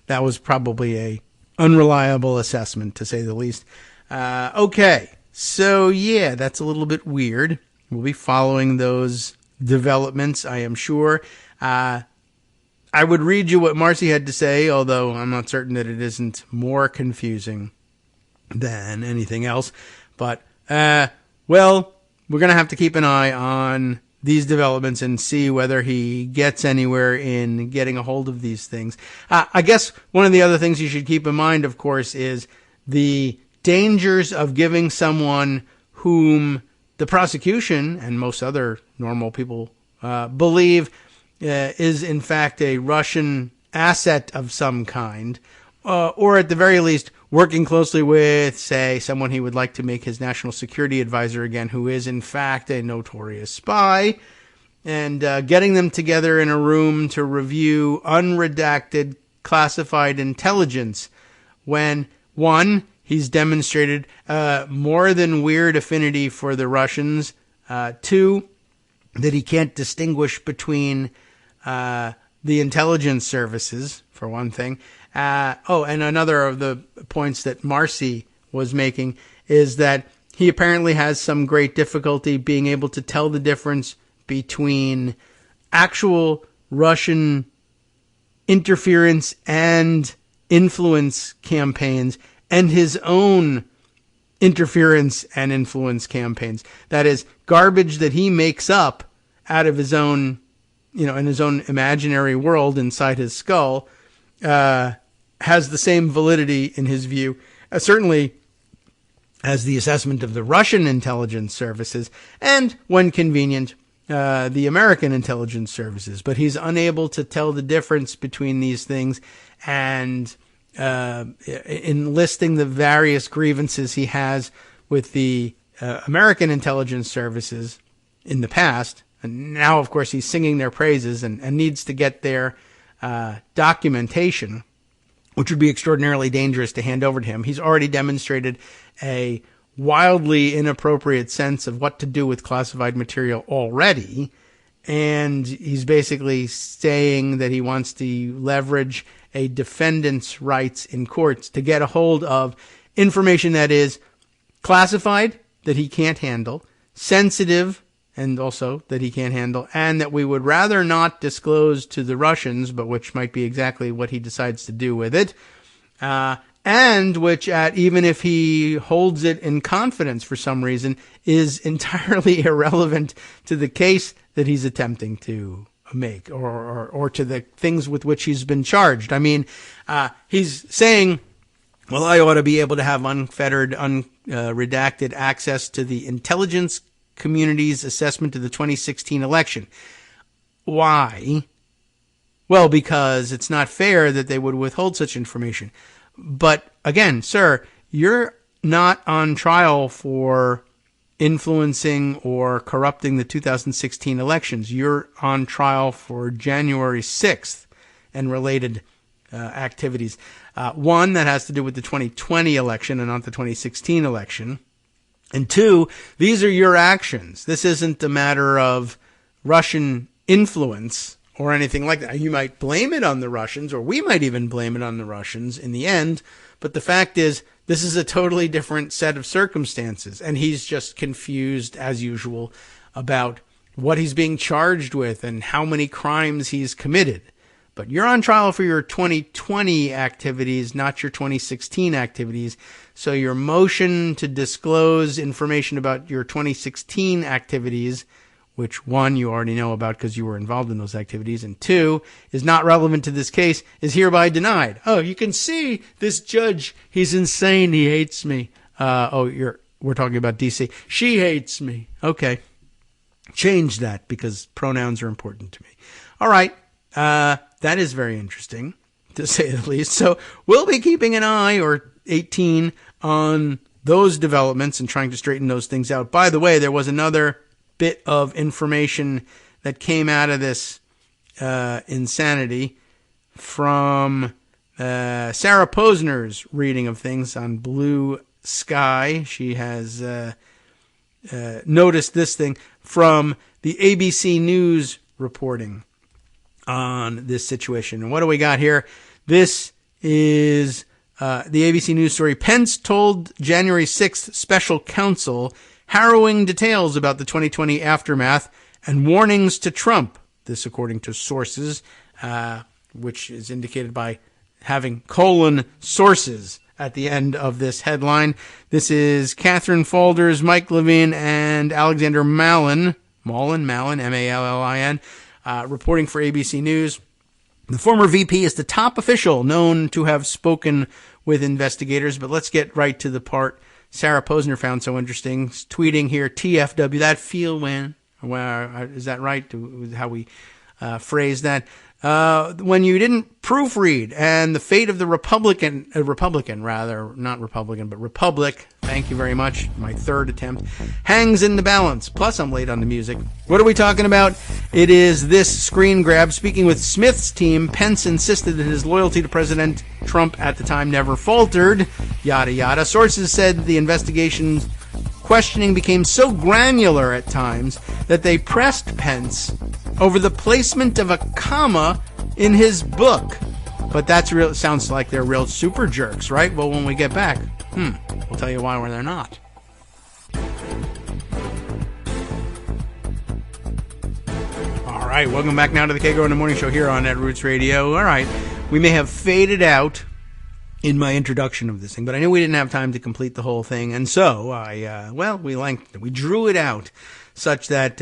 that was probably a unreliable assessment, to say the least. Okay, so yeah, that's a little bit weird. We'll be following those developments, I am sure. I would read you what Marcy had to say, although I'm not certain that it isn't more confusing than anything else. But, well, we're going to have to keep an eye on these developments and see whether he gets anywhere in getting a hold of these things. I guess one of the other things you should keep in mind, of course, is the dangers of giving someone whom the prosecution and most other normal people believe is in fact a Russian asset of some kind, or at the very least working closely with, say, someone he would like to make his national security advisor again, who is in fact a notorious spy, and getting them together in a room to review unredacted classified intelligence when, one, he's demonstrated more than weird affinity for the Russians, two, that he can't distinguish between the intelligence services, for one thing. And another of the points that Marcy was making is that he apparently has some great difficulty being able to tell the difference between actual Russian interference and influence campaigns and his own interference and influence campaigns. That is, garbage that he makes up out of his own, in his own imaginary world inside his skull, has the same validity in his view, certainly as the assessment of the Russian intelligence services, and, when convenient, the American intelligence services. But he's unable to tell the difference between these things, and in listing the various grievances he has with the American intelligence services in the past, and now, of course, he's singing their praises and needs to get their documentation, which would be extraordinarily dangerous to hand over to him. He's already demonstrated a wildly inappropriate sense of what to do with classified material already, and he's basically saying that he wants to leverage a defendant's rights in courts to get a hold of information that is classified, that he can't handle, sensitive, and also that he can't handle, and that we would rather not disclose to the Russians, but which might be exactly what he decides to do with it, and which, even if he holds it in confidence for some reason, is entirely irrelevant to the case that he's attempting to make, or to the things with which he's been charged. I mean, he's saying, well, I ought to be able to have unfettered, unredacted access to the intelligence community's assessment of the 2016 election. Why? Well, because it's not fair that they would withhold such information. But again, sir, you're not on trial for influencing or corrupting the 2016 elections. You're on trial for January 6th and related activities. One, that has to do with the 2020 election and not the 2016 election. And two, these are your actions. This isn't a matter of Russian influence or anything like that. You might blame it on the Russians, or we might even blame it on the Russians in the end. But the fact is, this is a totally different set of circumstances. And he's just confused, as usual, about what he's being charged with and how many crimes he's committed. But you're on trial for your 2020 activities, not your 2016 activities. So your motion to disclose information about your 2016 activities, which one, you already know about because you were involved in those activities, and two, is not relevant to this case, is hereby denied. Oh, you can see this judge, he's insane, he hates me. We're talking about DC. She hates me. Okay. Change that because pronouns are important to me. All right. That is very interesting, to say the least. So we'll be keeping an eye, or 18, on those developments and trying to straighten those things out. By the way, there was another bit of information that came out of this insanity from Sarah Posner's reading of things on Blue Sky. She has noticed this thing from the ABC News reporting on this situation. And what do we got here? This is the ABC News story. Pence told January 6th special counsel harrowing details about the 2020 aftermath and warnings to Trump. This according to sources, which is indicated by having sources at the end of this headline. This is Catherine Falders, Mike Levine, and Alexander Malin, M-A-L-L-I-N, reporting for ABC News. The former VP is the top official known to have spoken with investigators, but let's get right to the part Sarah Posner found so interesting. Tweeting here, TFW, that feel when? Is that right? How we phrase that? When you didn't proofread, and the fate of the Republic, thank you very much, my third attempt, hangs in the balance. Plus, I'm late on the music. What are we talking about? It is this screen grab. Speaking with Smith's team, Pence insisted that his loyalty to President Trump at the time never faltered, yada yada. Sources said the investigation's questioning became so granular at times that they pressed Pence over the placement of a comma in his book. But sounds like they're real super jerks, right? Well, when we get back, we'll tell you why they're not. All right, welcome back now to the Kagro in the Morning Show here on Net Roots Radio. All right, we may have faded out in my introduction of this thing, but I knew we didn't have time to complete the whole thing, and so we drew it out such that,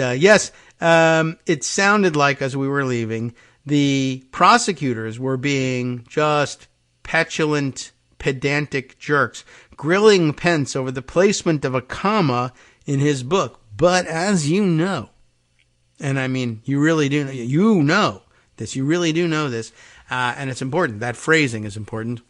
it sounded like as we were leaving, the prosecutors were being just petulant, pedantic jerks, grilling Pence over the placement of a comma in his book. But as you know, and I mean, you really do know this, and it's important. That phrasing is important.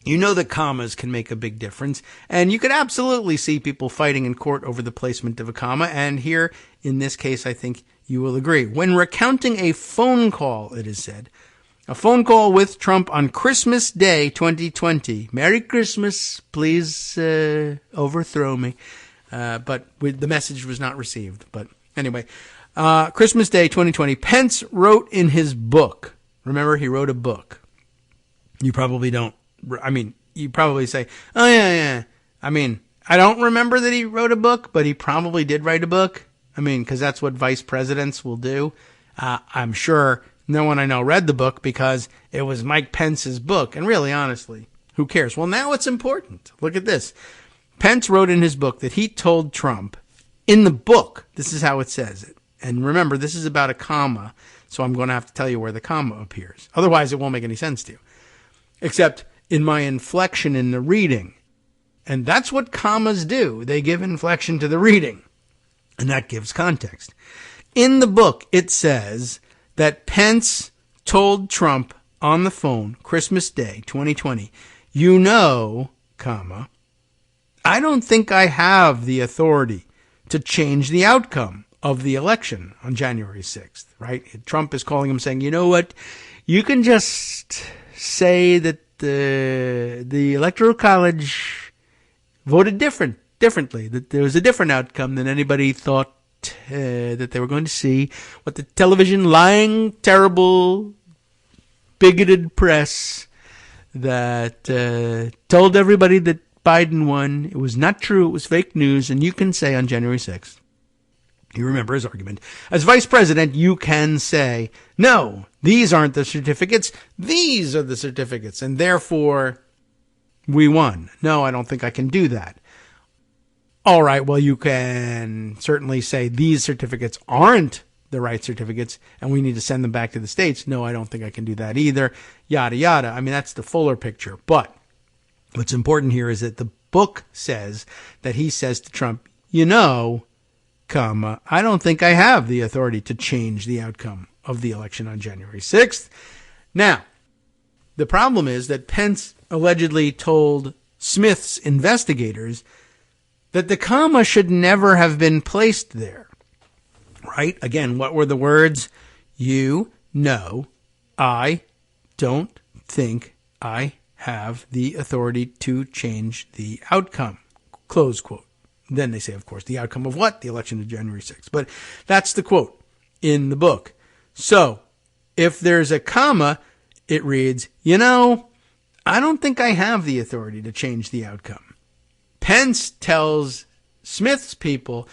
You know that commas can make a big difference, and you could absolutely see people fighting in court over the placement of a comma, and here, in this case, I think you will agree. When recounting a phone call, it is said, a phone call with Trump on Christmas Day 2020. Merry Christmas, please overthrow me. But the message was not received. But anyway, Christmas Day 2020, Pence wrote in his book. Remember, he wrote a book. You probably don't. I mean, you probably say, oh, yeah. I mean, I don't remember that he wrote a book, but he probably did write a book. I mean, because that's what vice presidents will do. I'm sure no one I know read the book because it was Mike Pence's book. And really, honestly, who cares? Well, now it's important. Look at this. Pence wrote in his book that he told Trump in the book, this is how it says it. And remember, this is about a comma, so I'm going to have to tell you where the comma appears. Otherwise, it won't make any sense to you. Except in my inflection in the reading. And that's what commas do. They give inflection to the reading. And that gives context. In the book, it says that Pence told Trump on the phone, Christmas Day, 2020, you know, comma, I don't think I have the authority to change the outcome of the election on January 6th, right? Trump is calling him saying, you know what, you can just say that the Electoral College voted differently, that there was a different outcome than anybody thought that they were going to see. What the television lying, terrible, bigoted press that told everybody that Biden won. It was not true. It was fake news. And you can say on January 6th, you remember his argument, as vice president, you can say, no, these aren't the certificates. These are the certificates. And therefore, we won. No, I don't think I can do that. All right, well, you can certainly say these certificates aren't the right certificates and we need to send them back to the states. No, I don't think I can do that either. Yada, yada. I mean, that's the fuller picture. But what's important here is that the book says that he says to Trump, I don't think I have the authority to change the outcome of the election on January 6th. Now, the problem is that Pence allegedly told Smith's investigators that the comma should never have been placed there. Right? Again, what were the words? I don't think I have the authority to change the outcome. Close quote. Then they say, of course, the outcome of what? The election of January 6th. But that's the quote in the book. So if there's a comma, it reads, I don't think I have the authority to change the outcome. Pence tells Smith's people,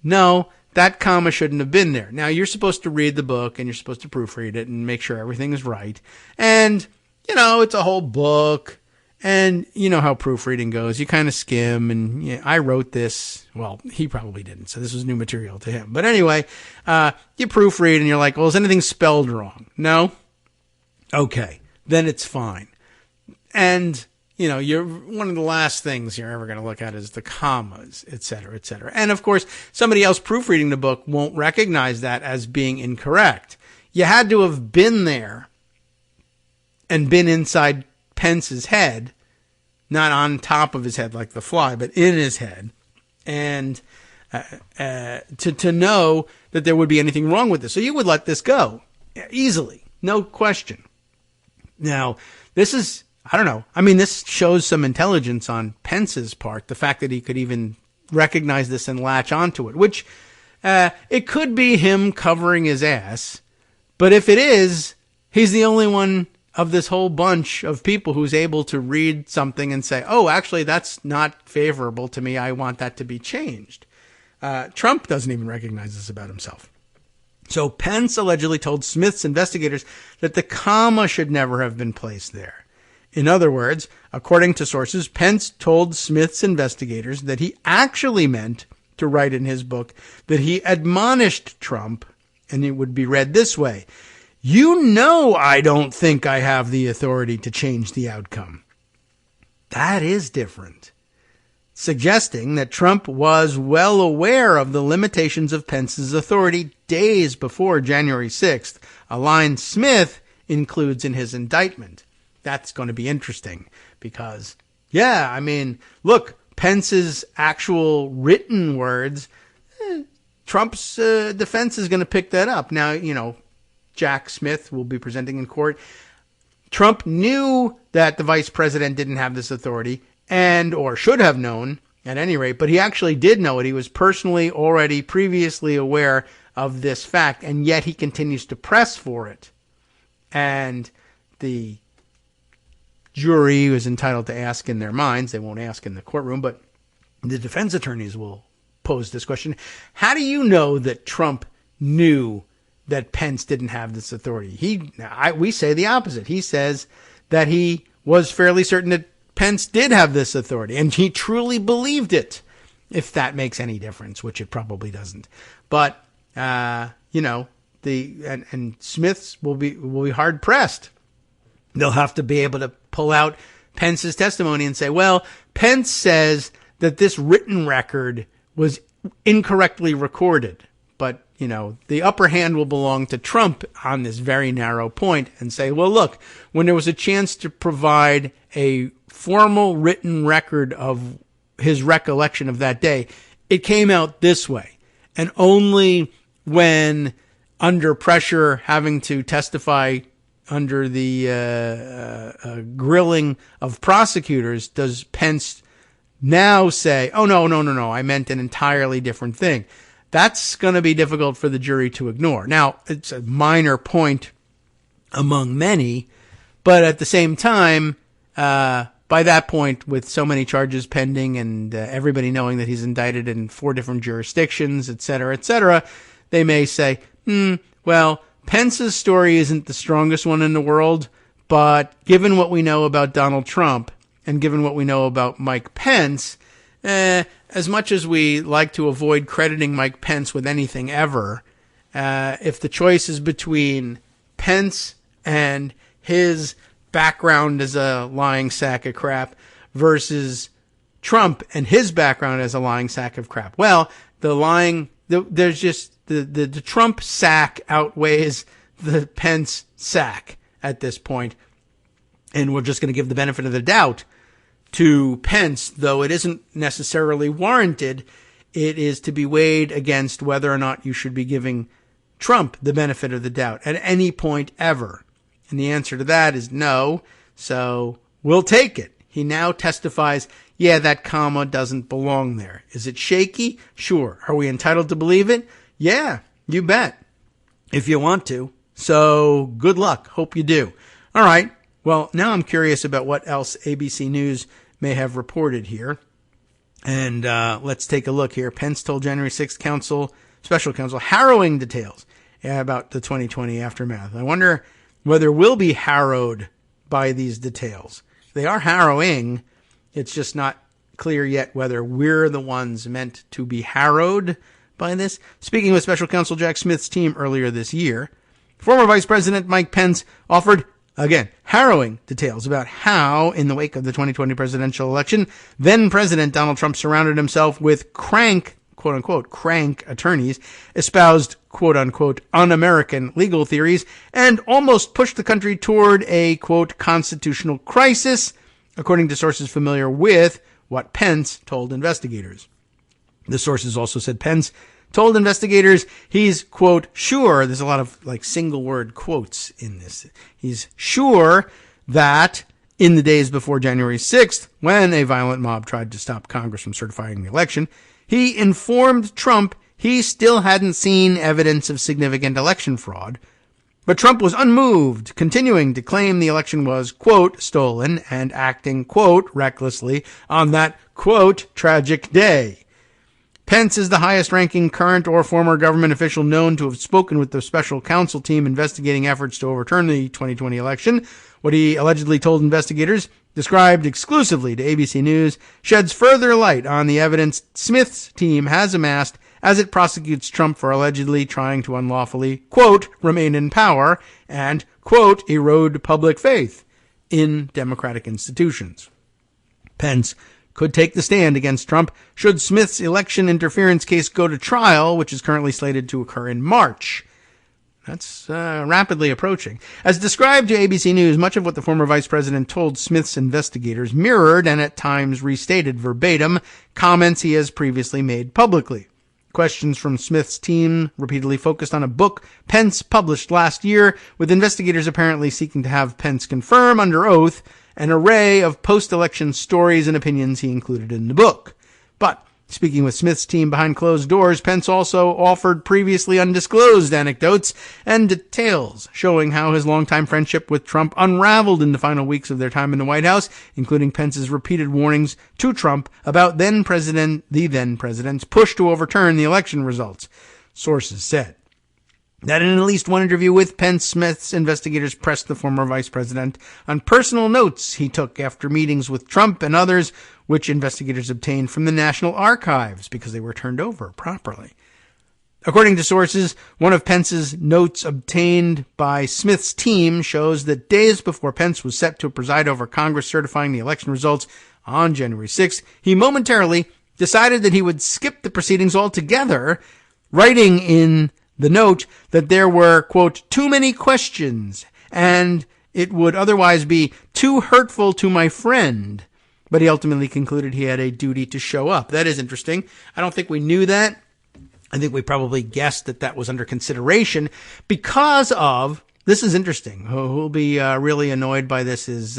no, that comma shouldn't have been there. Now, you're supposed to read the book and you're supposed to proofread it and make sure everything is right. And, it's a whole book. And you know how proofreading goes. You kind of skim. And I wrote this. Well, he probably didn't. So this was new material to him. But anyway, you proofread and you're like, well, is anything spelled wrong? No? Okay. Then it's fine. And you're one of the last things you're ever going to look at is the commas, et cetera, et cetera. And of course, somebody else proofreading the book won't recognize that as being incorrect. You had to have been there and been inside Pence's head, not on top of his head like the fly, but in his head, and to know that there would be anything wrong with this. So you would let this go easily, no question. Now, this is, I don't know. I mean, this shows some intelligence on Pence's part, the fact that he could even recognize this and latch onto it, which it could be him covering his ass. But if it is, he's the only one of this whole bunch of people who's able to read something and say, oh, actually, that's not favorable to me. I want that to be changed. Trump doesn't even recognize this about himself. So Pence allegedly told Smith's investigators that the comma should never have been placed there. In other words, according to sources, Pence told Smith's investigators that he actually meant to write in his book that he admonished Trump, and it would be read this way: I don't think I have the authority to change the outcome. That is different, suggesting that Trump was well aware of the limitations of Pence's authority days before January 6th, a line Smith includes in his indictment. That's going to be interesting because, look, Pence's actual written words, Trump's defense is going to pick that up. Now, Jack Smith will be presenting in court. Trump knew that the vice president didn't have this authority or should have known at any rate, but he actually did know it. He was personally already previously aware of this fact, and yet he continues to press for it. And the jury is entitled to ask in their minds. They won't ask in the courtroom, but the defense attorneys will pose this question. How do you know that Trump knew that Pence didn't have this authority? We say the opposite. He says that he was fairly certain that Pence did have this authority, and he truly believed it, if that makes any difference, which it probably doesn't. But, Smiths will be hard pressed. They'll have to be able to pull out Pence's testimony and say, well, Pence says that this written record was incorrectly recorded. But, the upper hand will belong to Trump on this very narrow point and say, well, look, when there was a chance to provide a formal written record of his recollection of that day, it came out this way. And only when under pressure having to testify under the grilling of prosecutors does Pence now say, oh, no, I meant an entirely different thing? That's going to be difficult for the jury to ignore. Now, it's a minor point among many, but at the same time, by that point, with so many charges pending and everybody knowing that he's indicted in 4 different jurisdictions, et cetera, they may say, well, Pence's story isn't the strongest one in the world, but given what we know about Donald Trump and given what we know about Mike Pence, as much as we like to avoid crediting Mike Pence with anything ever, if the choice is between Pence and his background as a lying sack of crap versus Trump and his background as a lying sack of crap, well, there's just the Trump sack outweighs the Pence sack at this point, and we're just going to give the benefit of the doubt to Pence, though it isn't necessarily warranted. It is to be weighed against whether or not you should be giving Trump the benefit of the doubt at any point ever. And the answer to that is no, so we'll take it. He now testifies, yeah, that comma doesn't belong there. Is it shaky? Sure. Are we entitled to believe it? Yeah, you bet. If you want to. So good luck. Hope you do. All right. Well, now I'm curious about what else ABC News may have reported here. And let's take a look here. Pence told January 6th special counsel, harrowing details about the 2020 aftermath. I wonder whether we'll be harrowed by these details. They are harrowing. It's just not clear yet whether we're the ones meant to be harrowed by this. Speaking with special counsel Jack Smith's team earlier this year, former Vice President Mike Pence offered, again, harrowing details about how, in the wake of the 2020 presidential election, then President Donald Trump surrounded himself with quote-unquote, crank attorneys, espoused, quote-unquote, un-American legal theories, and almost pushed the country toward a, quote, constitutional crisis, according to sources familiar with what Pence told investigators. The sources also said Pence told investigators he's, quote, sure, there's a lot of, single-word quotes in this. He's sure that in the days before January 6th, when a violent mob tried to stop Congress from certifying the election, he informed Trump he still hadn't seen evidence of significant election fraud. But Trump was unmoved, continuing to claim the election was, quote, stolen and acting, quote, recklessly on that, quote, tragic day. Pence is the highest-ranking current or former government official known to have spoken with the special counsel team investigating efforts to overturn the 2020 election. What he allegedly told investigators, described exclusively to ABC News, sheds further light on the evidence Smith's team has amassed as it prosecutes Trump for allegedly trying to unlawfully, quote, remain in power and, quote, erode public faith in democratic institutions. Pence could take the stand against Trump should Smith's election interference case go to trial, which is currently slated to occur in March. That's rapidly approaching. As described to ABC News, much of what the former vice president told Smith's investigators mirrored and at times restated verbatim comments he has previously made publicly. Questions from Smith's team repeatedly focused on a book Pence published last year, with investigators apparently seeking to have Pence confirm under oath an array of post-election stories and opinions he included in the book. But speaking with Smith's team behind closed doors, Pence also offered previously undisclosed anecdotes and details showing how his longtime friendship with Trump unraveled in the final weeks of their time in the White House, including Pence's repeated warnings to Trump about the then president's push to overturn the election results. Sources said that in at least one interview with Pence, Smith's investigators pressed the former vice president on personal notes he took after meetings with Trump and others, which investigators obtained from the National Archives because they were turned over properly. According to sources, one of Pence's notes obtained by Smith's team shows that days before Pence was set to preside over Congress certifying the election results on January 6th, he momentarily decided that he would skip the proceedings altogether, writing in the note that there were, quote, too many questions, and it would otherwise be too hurtful to my friend. But he ultimately concluded he had a duty to show up. That is interesting. I don't think we knew that. I think we probably guessed that that was under consideration because of this is interesting. Who'll be really annoyed by this is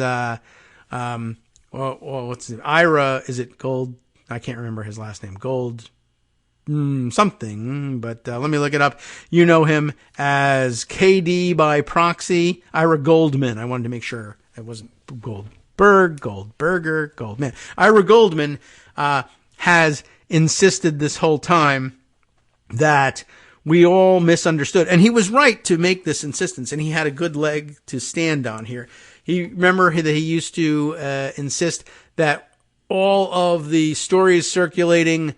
what's it? Ira? Is it Gold? I can't remember his last name. Gold something, but let me look it up. You know him as KD by proxy. Ira Goldman. I wanted to make sure it wasn't Goldman. Ira Goldman has insisted this whole time that we all misunderstood. And he was right to make this insistence, and he had a good leg to stand on here. Remember that he used to insist that all of the stories circulating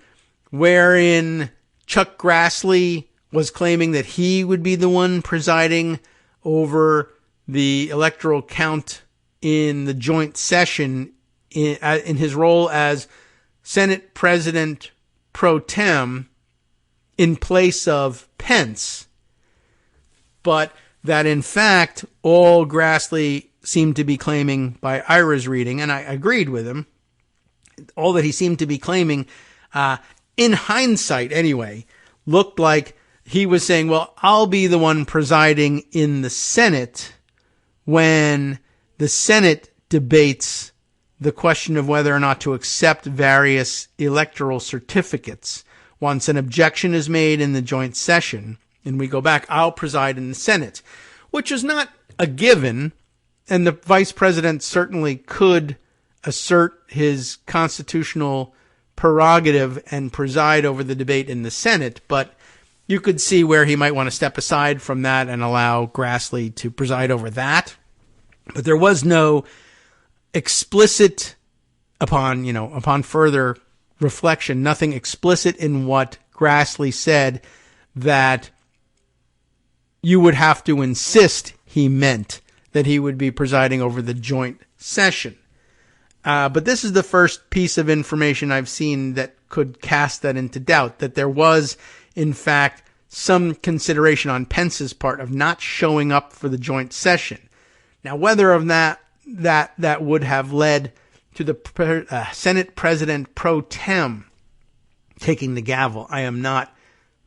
wherein Chuck Grassley was claiming that he would be the one presiding over the electoral count in the joint session in his role as Senate President pro tem in place of Pence, but that in fact all Grassley seemed to be claiming by Ira's reading, and I agreed with him, all that he seemed to be claiming, in hindsight anyway, looked like he was saying, well, I'll be the one presiding in the Senate when the Senate debates the question of whether or not to accept various electoral certificates. Once an objection is made in the joint session and we go back, I'll preside in the Senate, which is not a given. And the vice president certainly could assert his constitutional prerogative and preside over the debate in the Senate. But you could see where he might want to step aside from that and allow Grassley to preside over that. But there was no explicit, upon further reflection, nothing explicit in what Grassley said that you would have to insist he meant that he would be presiding over the joint session. But this is the first piece of information I've seen that could cast that into doubt, that there was, in fact, some consideration on Pence's part of not showing up for the joint session. Now, whether of that would have led to the Senate President pro tem taking the gavel, I am not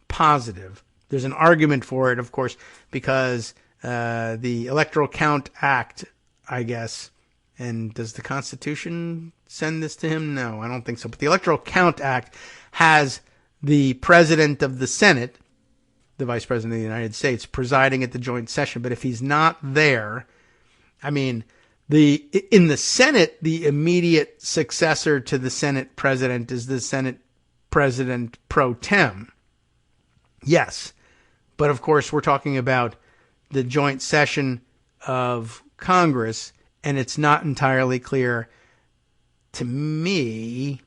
positive. There's an argument for it, of course, because the Electoral Count Act, I guess, and does the Constitution send this to him? No, I don't think so. But the Electoral Count Act has the President of the Senate, the Vice President of the United States, presiding at the joint session. But if he's not there, I mean, in the Senate, the immediate successor to the Senate President is the Senate President pro tem. Yes. But of course, we're talking about the joint session of Congress, and it's not entirely clear to me,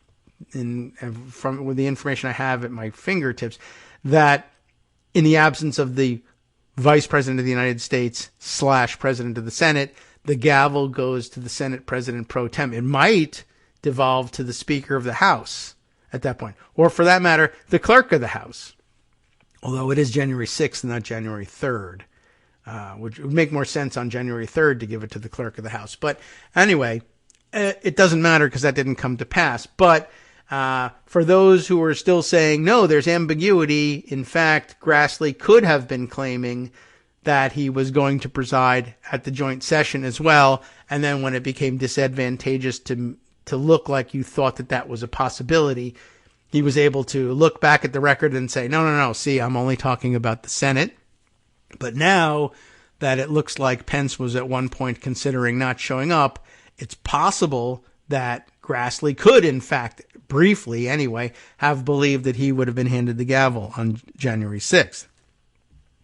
with the information I have at my fingertips, that in the absence of the Vice President of the United States / President of the Senate, the gavel goes to the Senate President pro tem. It might devolve to the Speaker of the House at that point, or for that matter, the Clerk of the House. Although it is January 6th and not January 3rd, which would make more sense on January 3rd to give it to the Clerk of the House. But anyway, it doesn't matter because that didn't come to pass. But for those who are still saying, no, there's ambiguity, in fact, Grassley could have been claiming that he was going to preside at the joint session as well. And then when it became disadvantageous to look like you thought that was a possibility, he was able to look back at the record and say, no, see, I'm only talking about the Senate. But now that it looks like Pence was at one point considering not showing up, it's possible that Grassley could, in fact, briefly anyway, have believed that he would have been handed the gavel on January 6th.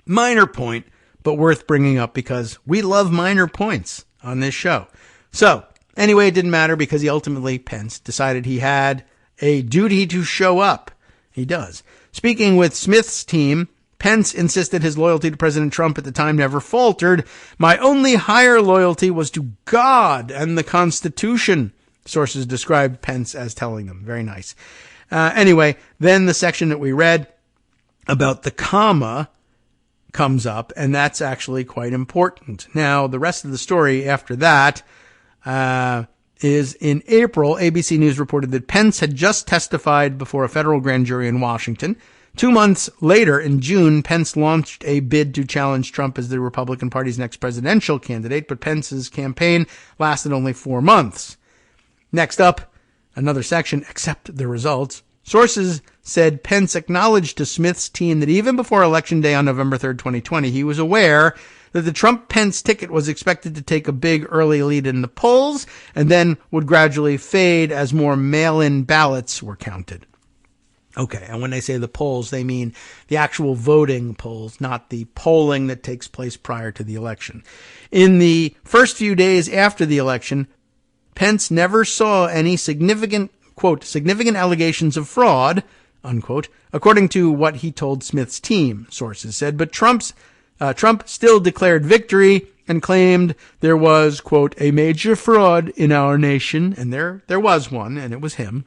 Minor point, but worth bringing up because we love minor points on this show. So, anyway, it didn't matter because Pence decided he had a duty to show up. He does. Speaking with Smith's team, Pence insisted his loyalty to President Trump at the time never faltered. My only higher loyalty was to God and the Constitution, sources described Pence as telling them. Very nice. Anyway, then the section that we read about the comma comes up, and that's actually quite important. Now, the rest of the story after that is in April, ABC News reported that Pence had just testified before a federal grand jury in Washington, 2 months later, in June, Pence launched a bid to challenge Trump as the Republican Party's next presidential candidate, but Pence's campaign lasted only 4 months. Next up, another section, accept the results. Sources said Pence acknowledged to Smith's team that even before Election Day on November 3rd, 2020, he was aware that the Trump-Pence ticket was expected to take a big early lead in the polls and then would gradually fade as more mail-in ballots were counted. Okay, and when they say the polls, they mean the actual voting polls, not the polling that takes place prior to the election. In the first few days after the election, Pence never saw any significant, quote, significant allegations of fraud, unquote, according to what he told Smith's team, sources said. But Trump still declared victory and claimed there was, quote, a major fraud in our nation. And there was one, and it was him.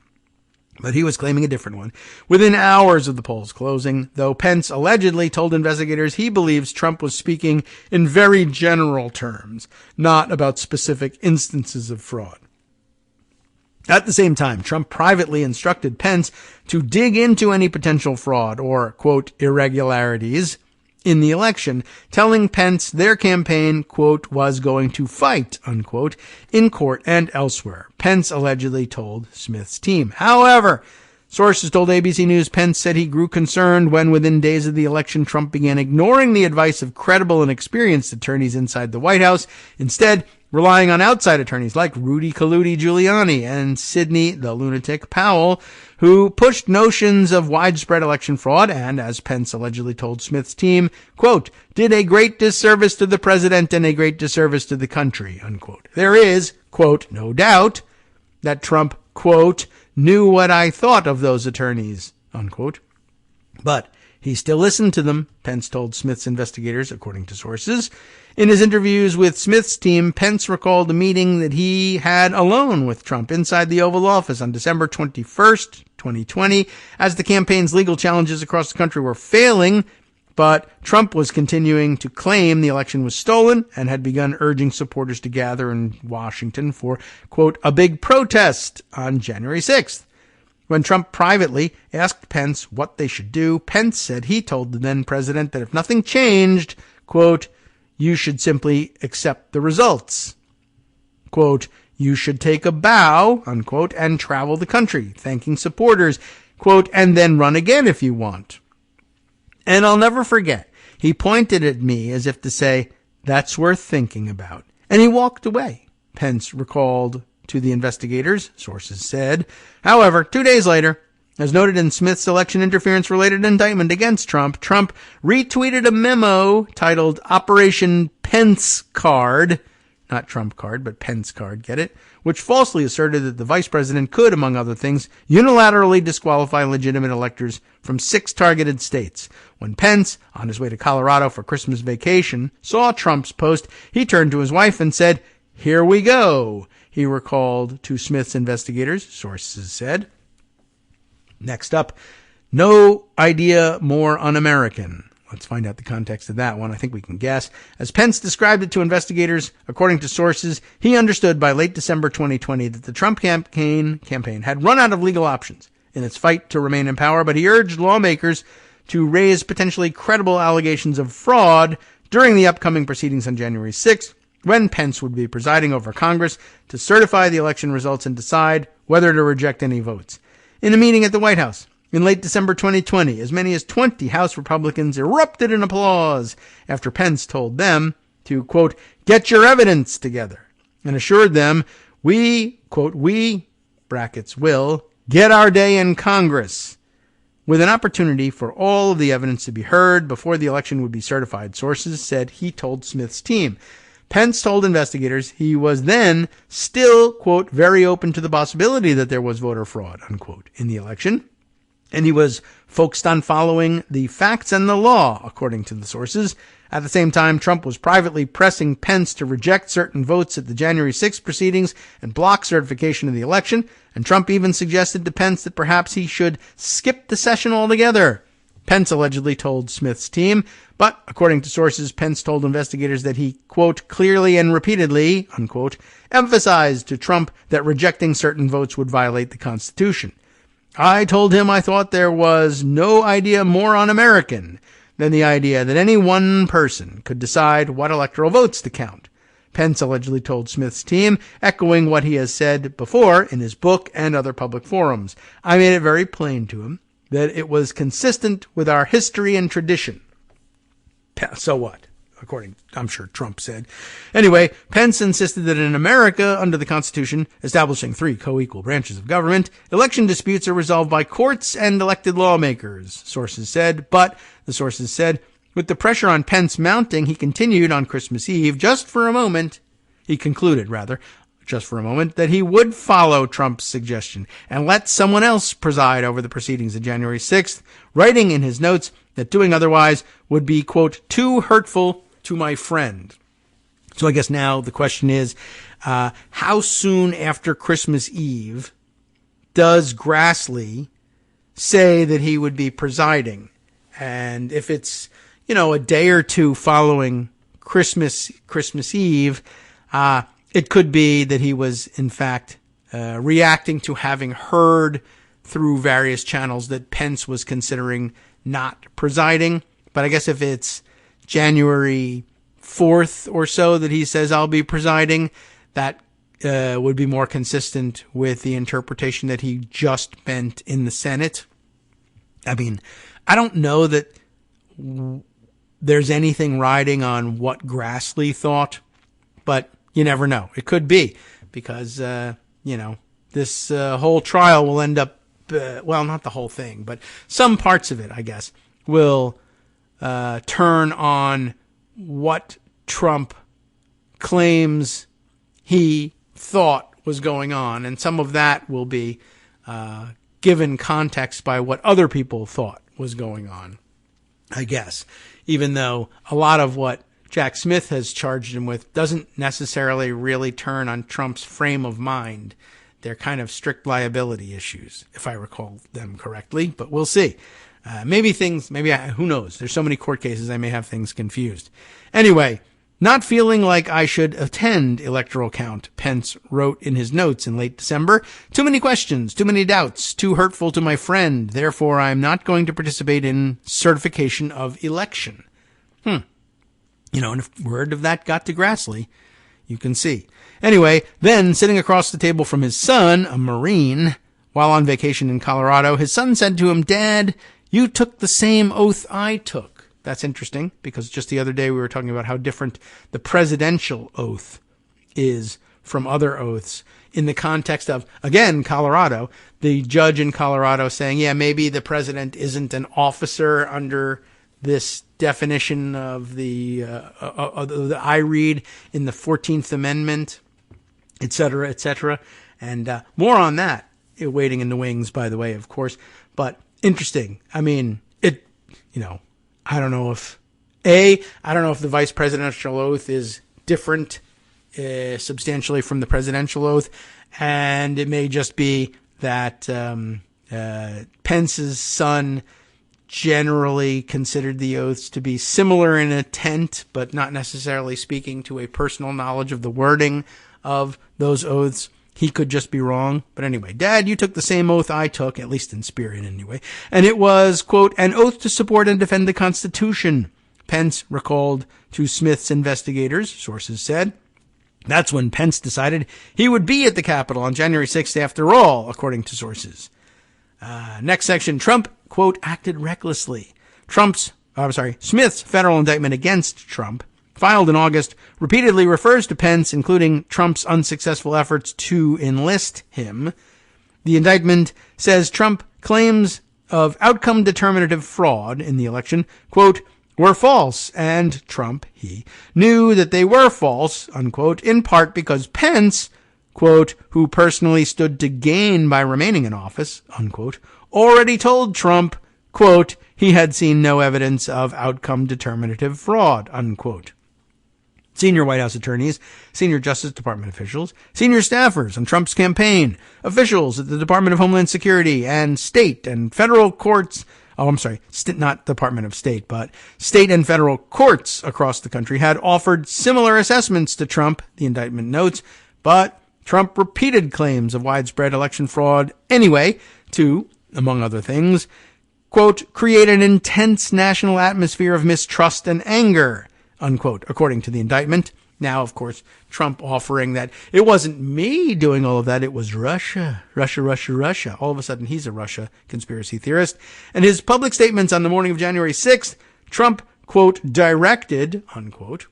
But he was claiming a different one. Within hours of the polls closing, though Pence allegedly told investigators he believes Trump was speaking in very general terms, not about specific instances of fraud. At the same time, Trump privately instructed Pence to dig into any potential fraud or, quote, irregularities in the election, telling Pence their campaign, quote, was going to fight, unquote, in court and elsewhere. Pence allegedly told Smith's team. However, sources told ABC News Pence said he grew concerned when, within days of the election, Trump began ignoring the advice of credible and experienced attorneys inside the White House, instead relying on outside attorneys like Rudy Giuliani and Sidney the Lunatic Powell, who pushed notions of widespread election fraud and, as Pence allegedly told Smith's team, quote, did a great disservice to the president and a great disservice to the country, unquote. There is, quote, no doubt that Trump, quote, knew what I thought of those attorneys, unquote. But he still listened to them, Pence told Smith's investigators, according to sources. In his interviews with Smith's team, Pence recalled a meeting that he had alone with Trump inside the Oval Office on December 21st, 2020, as the campaign's legal challenges across the country were failing, but Trump was continuing to claim the election was stolen and had begun urging supporters to gather in Washington for, quote, a big protest on January 6th. When Trump privately asked Pence what they should do, Pence said he told the then president that if nothing changed, quote, you should simply accept the results. Quote, you should take a bow, unquote, and travel the country, thanking supporters, quote, and then run again if you want. And I'll never forget, he pointed at me as if to say, that's worth thinking about. And he walked away, Pence recalled to the investigators, sources said. However, 2 days later, as noted in Smith's election interference-related indictment against Trump, Trump retweeted a memo titled Operation Pence Card, not Trump card, but Pence card, get it? Which falsely asserted that the vice president could, among other things, unilaterally disqualify legitimate electors from 6 targeted states. When Pence, on his way to Colorado for Christmas vacation, saw Trump's post, he turned to his wife and said, here we go, he recalled to Smith's investigators, sources said. Next up, no idea more un-American. Let's find out the context of that one. I think we can guess. As Pence described it to investigators, according to sources, he understood by late December 2020 that the Trump campaign had run out of legal options in its fight to remain in power, but he urged lawmakers to raise potentially credible allegations of fraud during the upcoming proceedings on January 6th, when Pence would be presiding over Congress to certify the election results and decide whether to reject any votes. In a meeting at the White House in late December 2020, as many as 20 House Republicans erupted in applause after Pence told them to, quote, get your evidence together, and assured them we, quote, we, brackets, will, get our day in Congress, with an opportunity for all of the evidence to be heard before the election would be certified. Sources said he told Smith's team. Pence told investigators he was then still, quote, very open to the possibility that there was voter fraud, unquote, in the election. And he was focused on following the facts and the law, according to the sources. At the same time, Trump was privately pressing Pence to reject certain votes at the January 6th proceedings and block certification of the election. And Trump even suggested to Pence that perhaps he should skip the session altogether. Pence allegedly told Smith's team, but according to sources, Pence told investigators that he, quote, clearly and repeatedly, unquote, emphasized to Trump that rejecting certain votes would violate the Constitution. I told him I thought there was no idea more un-American than the idea that any one person could decide what electoral votes to count, Pence allegedly told Smith's team, echoing what he has said before in his book and other public forums. I made it very plain to him that it was consistent with our history and tradition. So what? According, I'm sure Trump said. Anyway, Pence insisted that in America, under the Constitution, establishing 3 co-equal branches of government, election disputes are resolved by courts and elected lawmakers, sources said. But, the sources said, with the pressure on Pence mounting, he continued on Christmas Eve, he concluded, just for a moment, that he would follow Trump's suggestion and let someone else preside over the proceedings of January 6th, writing in his notes that doing otherwise would be, quote, too hurtful to my friend. So I guess now the question is, how soon after Christmas Eve does Grassley say that he would be presiding? And if it's, a day or two following Christmas Eve, it could be that he was, in fact, reacting to having heard through various channels that Pence was considering not presiding. But I guess if it's January 4th or so that he says I'll be presiding, that would be more consistent with the interpretation that he just meant in the Senate. I mean, I don't know that there's anything riding on what Grassley thought, but you never know. It could be because, this whole trial will end up, not the whole thing, but some parts of it, I guess, will turn on what Trump claims he thought was going on. And some of that will be given context by what other people thought was going on, I guess, even though a lot of what Jack Smith has charged him with doesn't necessarily really turn on Trump's frame of mind. They're kind of strict liability issues, if I recall them correctly, but we'll see. Who knows? There's so many court cases, I may have things confused. Anyway, not feeling like I should attend electoral count, Pence wrote in his notes in late December. Too many questions, too many doubts, too hurtful to my friend. Therefore, I'm not going to participate in certification of election. And if word of that got to Grassley, you can see. Anyway, then, sitting across the table from his son, a Marine, while on vacation in Colorado, his son said to him, Dad, you took the same oath I took. That's interesting, because just the other day we were talking about how different the presidential oath is from other oaths in the context of, again, Colorado, the judge in Colorado saying, maybe the president isn't an officer under this definition of the I read in the 14th Amendment, et cetera, et cetera. And more on that, waiting in the wings, by the way, of course. But interesting. I mean, I don't know if the vice presidential oath is different substantially from the presidential oath. And it may just be that Pence's son generally considered the oaths to be similar in intent, but not necessarily speaking to a personal knowledge of the wording of those oaths. He could just be wrong. But anyway, Dad, you took the same oath I took, at least in spirit anyway. And it was, quote, an oath to support and defend the Constitution, Pence recalled to Smith's investigators, sources said. That's when Pence decided he would be at the Capitol on January 6th after all, according to sources. Next section, Trump, quote, acted recklessly. Smith's federal indictment against Trump, filed in August, repeatedly refers to Pence, including Trump's unsuccessful efforts to enlist him. The indictment says Trump claims of outcome determinative fraud in the election, quote, were false, and Trump, he, knew that they were false, unquote, in part because Pence, quote, who personally stood to gain by remaining in office, unquote, already told Trump, quote, he had seen no evidence of outcome determinative fraud, unquote. Senior White House attorneys, senior Justice Department officials, senior staffers on Trump's campaign, officials at the Department of Homeland Security, and state and federal courts, not Department of State, but state and federal courts across the country had offered similar assessments to Trump, the indictment notes, but Trump repeated claims of widespread election fraud anyway to among other things, quote, create an intense national atmosphere of mistrust and anger, unquote, according to the indictment. Now, of course, Trump offering that it wasn't me doing all of that, it was Russia. Russia. All of a sudden, he's a Russia conspiracy theorist. And his public statements on the morning of January 6th, Trump, quote, directed, unquote,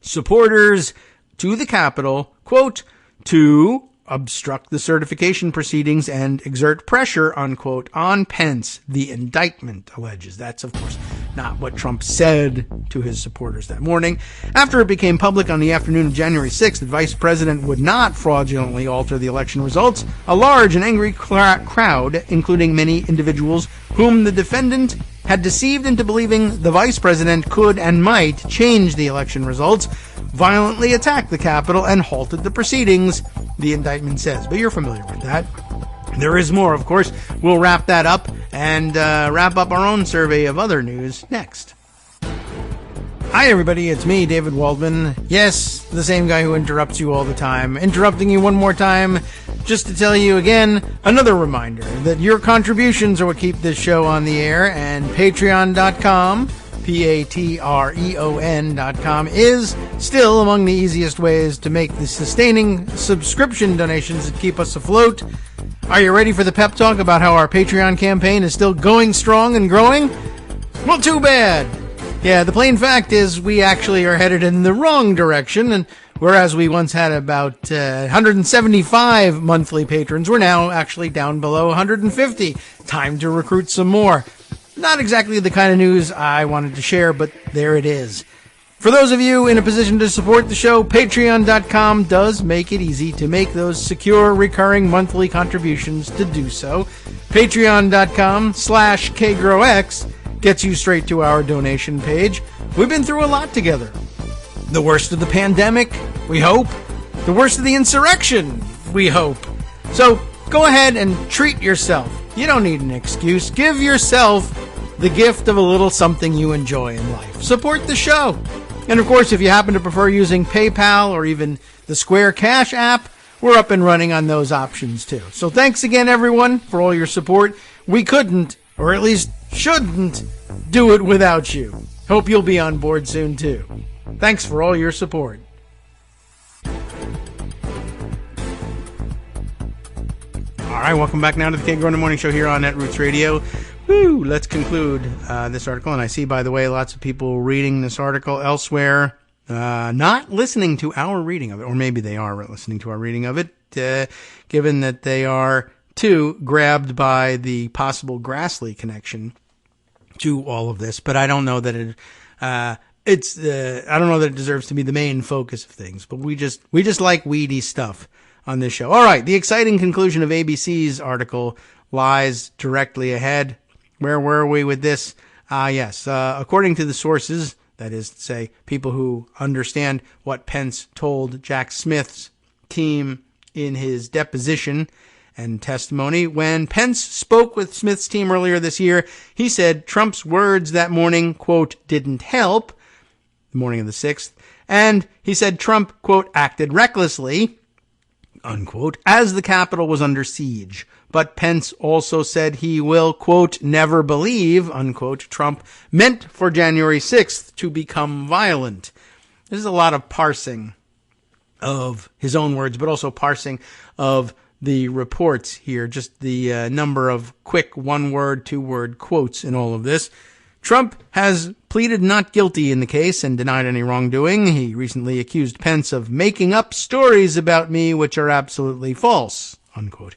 supporters to the Capitol, quote, to obstruct the certification proceedings and exert pressure, unquote, on Pence, the indictment alleges. That's, of course, not what Trump said to his supporters that morning. After it became public on the afternoon of January 6th that Vice President would not fraudulently alter the election results, a large and angry crowd, including many individuals whom the defendant had deceived into believing the Vice President could and might change the election results, violently attacked the Capitol and halted the proceedings, the indictment says. But you're familiar with that. There is more, of course. We'll wrap that up and wrap up our own survey of other news next. Hi, everybody. It's me, David Waldman. Yes, the same guy who interrupts you all the time. Interrupting you one more time just to tell you again, another reminder that your contributions are what keep this show on the air, and Patreon.com, Patreon.com, is still among the easiest ways to make the sustaining subscription donations that keep us afloat. Are you ready for the pep talk about how our Patreon campaign is still going strong and growing? Well, too bad. Yeah, the plain fact is we actually are headed in the wrong direction, and whereas we once had about 175 monthly patrons, we're now actually down below 150. Time to recruit some more. Not exactly the kind of news I wanted to share, but there it is. For those of you in a position to support the show, Patreon.com does make it easy to make those secure, recurring monthly contributions to do so. Patreon.com/KagroX gets you straight to our donation page. We've been through a lot together. The worst of the pandemic, we hope. The worst of the insurrection, we hope. So go ahead and treat yourself. You don't need an excuse. Give yourself the gift of a little something you enjoy in life. Support the show. And of course, if you happen to prefer using PayPal or even the Square Cash app, we're up and running on those options too. So thanks again, everyone, for all your support. We couldn't, or at least shouldn't, do it without you. Hope you'll be on board soon too. Thanks for all your support. All right, welcome back now to the Kagro in the Morning Show here on Netroots Radio. Woo! Let's conclude this article. And I see, by the way, lots of people reading this article elsewhere, not listening to our reading of it, or maybe they are listening to our reading of it, given that they are, too, grabbed by the possible Grassley connection to all of this. But I don't know that I don't know that it deserves to be the main focus of things. But we just like weedy stuff on this show. All right, the exciting conclusion of ABC's article lies directly ahead. Where were we with this? Yes, according to the sources, that is to say, people who understand what Pence told Jack Smith's team in his deposition and testimony, when Pence spoke with Smith's team earlier this year, he said Trump's words that morning, quote, didn't help, the morning of the 6th, and he said Trump, quote, acted recklessly, unquote, as the Capitol was under siege. But Pence also said he will, quote, never believe, unquote, Trump meant for January 6th to become violent. There's a lot of parsing of his own words, but also parsing of the reports here, just the number of quick one-word, two-word quotes in all of this. Trump has pleaded not guilty in the case and denied any wrongdoing. He recently accused Pence of making up stories about me which are absolutely false, unquote.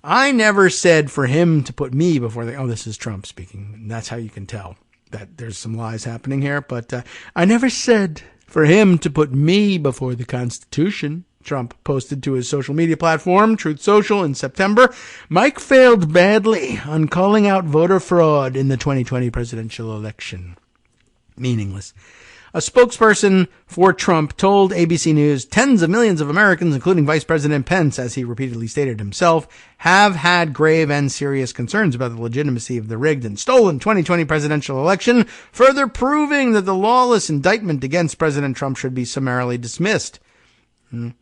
I never said for him to put me before the... Oh, this is Trump speaking. That's how you can tell that there's some lies happening here. But I never said for him to put me before the Constitution, Trump posted to his social media platform, Truth Social, in September. Mike failed badly on calling out voter fraud in the 2020 presidential election. Meaningless. A spokesperson for Trump told ABC News tens of millions of Americans, including Vice President Pence, as he repeatedly stated himself, have had grave and serious concerns about the legitimacy of the rigged and stolen 2020 presidential election, further proving that the lawless indictment against President Trump should be summarily dismissed.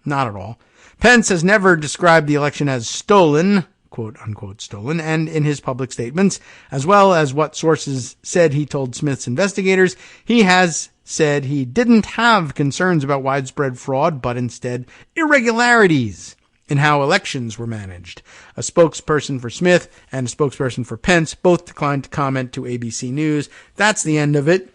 Not at all. Pence has never described the election as stolen, quote unquote stolen, and in his public statements, as well as what sources said he told Smith's investigators, he has said he didn't have concerns about widespread fraud, but instead irregularities in how elections were managed. A spokesperson for Smith and a spokesperson for Pence both declined to comment to ABC News. That's the end of it.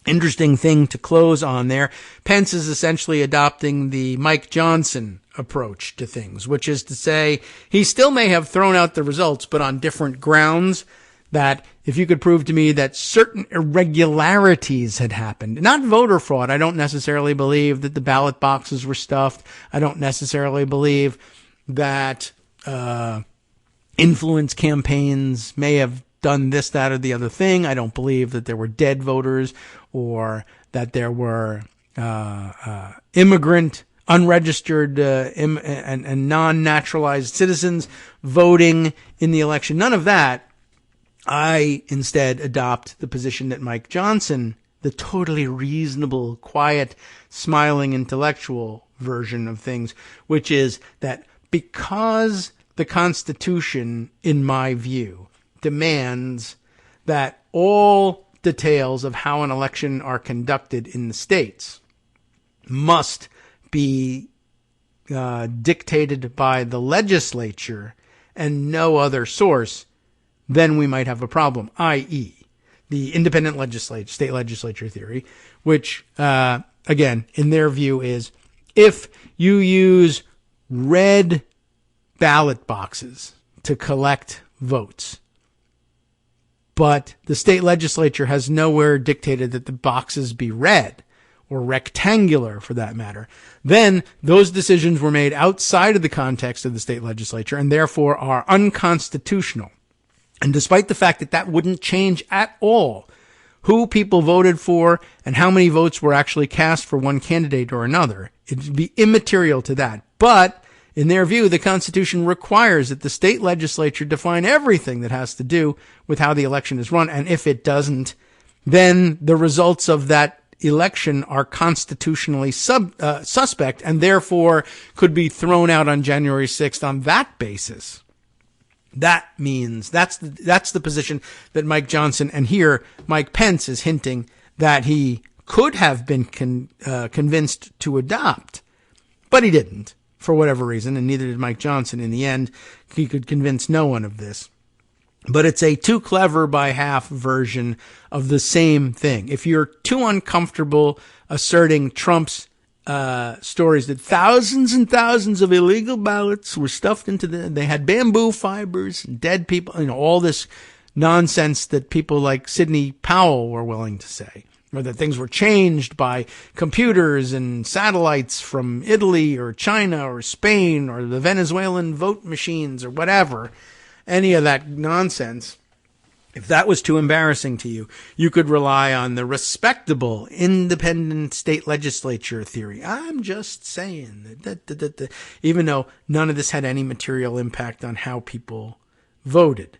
Interesting thing to close on there. Pence is essentially adopting the Mike Johnson approach to things, which is to say he still may have thrown out the results, but on different grounds. That if you could prove to me that certain irregularities had happened, not voter fraud. I don't necessarily believe that the ballot boxes were stuffed. I don't necessarily believe that influence campaigns may have done this, that, or the other thing. I don't believe that there were dead voters or that there were immigrant, unregistered and non-naturalized citizens voting in the election. None of that. I instead adopt the position that Mike Johnson, the totally reasonable, quiet, smiling, intellectual version of things, which is that because the Constitution, in my view, demands that all details of how an election are conducted in the states must be dictated by the legislature and no other source, then we might have a problem, i.e., the independent state legislature theory, which, again, in their view is if you use red ballot boxes to collect votes, but the state legislature has nowhere dictated that the boxes be red or rectangular for that matter, then those decisions were made outside of the context of the state legislature and therefore are unconstitutional. And despite the fact that that wouldn't change at all who people voted for and how many votes were actually cast for one candidate or another, it'd be immaterial to that. But in their view, the Constitution requires that the state legislature define everything that has to do with how the election is run. And if it doesn't, then the results of that election are constitutionally suspect and therefore could be thrown out on January 6th on that basis. That means that's the position that Mike Johnson and here Mike Pence is hinting that he could have been convinced to adopt, but he didn't for whatever reason, and neither did Mike Johnson. In the end, he could convince no one of this. But it's a too clever by half version of the same thing. If you're too uncomfortable asserting Trump's stories that thousands and thousands of illegal ballots were stuffed into they had bamboo fibers and dead people, all this nonsense that people like Sidney Powell were willing to say, or that things were changed by computers and satellites from Italy or China or Spain or the Venezuelan vote machines or whatever, any of that nonsense. If that was too embarrassing to you, you could rely on the respectable, independent state legislature theory. I'm just saying that, even though none of this had any material impact on how people voted.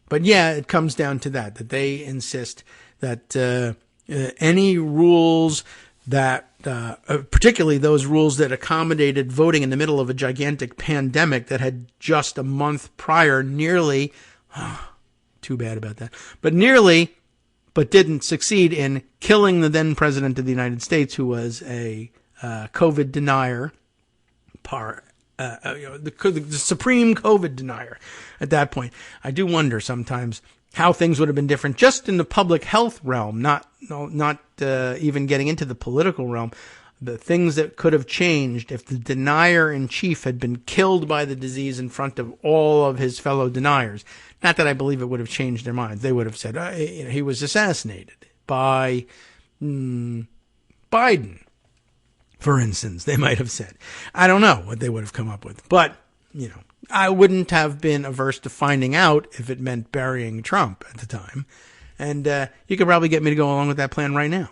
But yeah, it comes down to that they insist that any rules that, particularly those rules that accommodated voting in the middle of a gigantic pandemic that had just a month prior nearly... too bad about that. But didn't succeed in killing the then president of the United States, who was a COVID denier, the supreme COVID denier at that point. I do wonder sometimes how things would have been different just in the public health realm, not even getting into the political realm. The things that could have changed if the denier-in-chief had been killed by the disease in front of all of his fellow deniers. Not that I believe it would have changed their minds. They would have said he was assassinated by Biden, for instance. They might have said. I don't know what they would have come up with. But, I wouldn't have been averse to finding out if it meant burying Trump at the time. And you could probably get me to go along with that plan right now.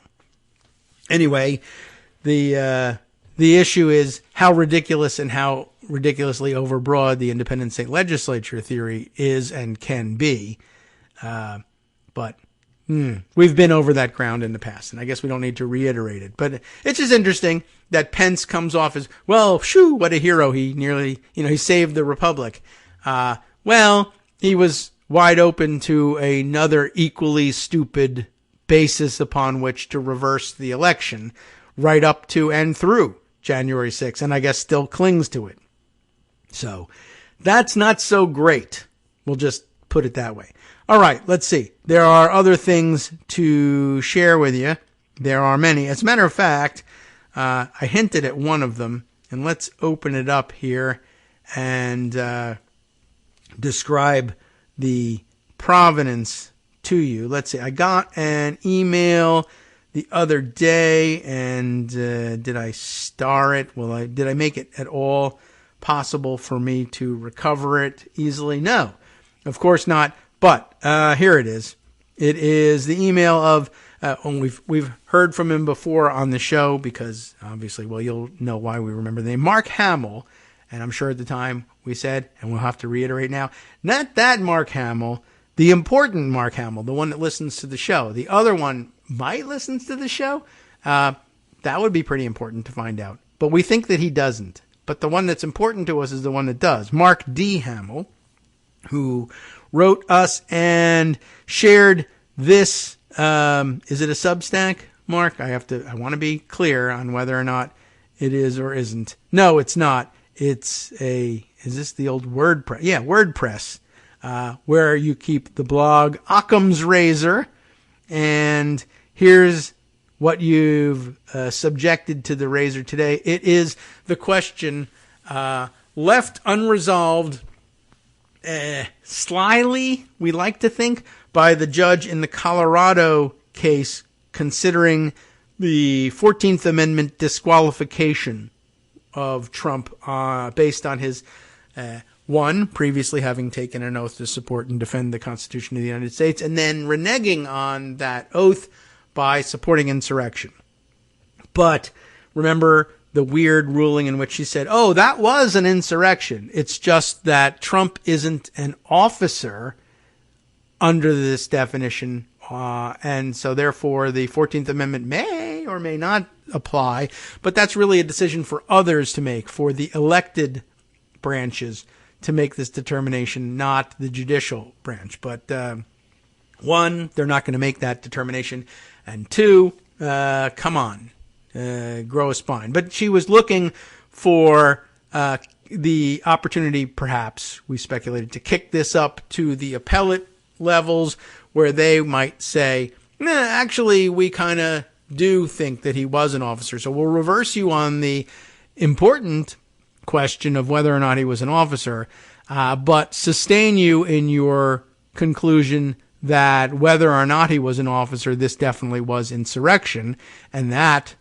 Anyway... The issue is how ridiculous and how ridiculously overbroad the independent state legislature theory is and can be. But we've been over that ground in the past, and I guess we don't need to reiterate it. But it's just interesting that Pence comes off as, well, shoo, what a hero. He nearly, he saved the republic. Well, he was wide open to another equally stupid basis upon which to reverse the election right up to and through January 6th, and I guess still clings to it. So that's not so great. We'll just put it that way. All right, let's see. There are other things to share with you. There are many. As a matter of fact, I hinted at one of them, and let's open it up here and describe the provenance to you. Let's see. I got an email the other day, and did I star it? Did I make it at all possible for me to recover it easily? No, of course not. But here it is. It is the email of we've heard from him before on the show because obviously, well, you'll know why we remember the name, Mark Hamill. And I'm sure at the time we said, and we'll have to reiterate now, not that Mark Hamill, the important Mark Hamill, the one that listens to the show. The other one might listen to the show. That would be pretty important to find out. But we think that he doesn't. But the one that's important to us is the one that does. Mark D. Hamill, who wrote us and shared this. Is it a Substack, Mark? I want to be clear on whether or not it is or isn't. No, it's not. It's is this the old WordPress? Yeah, WordPress. Where you keep the blog Occam's Razor, and here's what you've subjected to the razor today. It is the question left unresolved, slyly, we like to think, by the judge in the Colorado case considering the 14th Amendment disqualification of Trump based on his one, previously having taken an oath to support and defend the Constitution of the United States, and then reneging on that oath by supporting insurrection. But remember the weird ruling in which she said, oh, that was an insurrection. It's just that Trump isn't an officer under this definition, and so therefore the 14th Amendment may or may not apply, but that's really a decision for others to make, for the elected branches to make this determination, not the judicial branch. But one, they're not going to make that determination. And two, come on, grow a spine. But she was looking for the opportunity, perhaps, we speculated, to kick this up to the appellate levels where they might say, actually, we kind of do think that he was an officer. So we'll reverse you on the important question of whether or not he was an officer, but sustain you in your conclusion that whether or not he was an officer, this definitely was insurrection. And that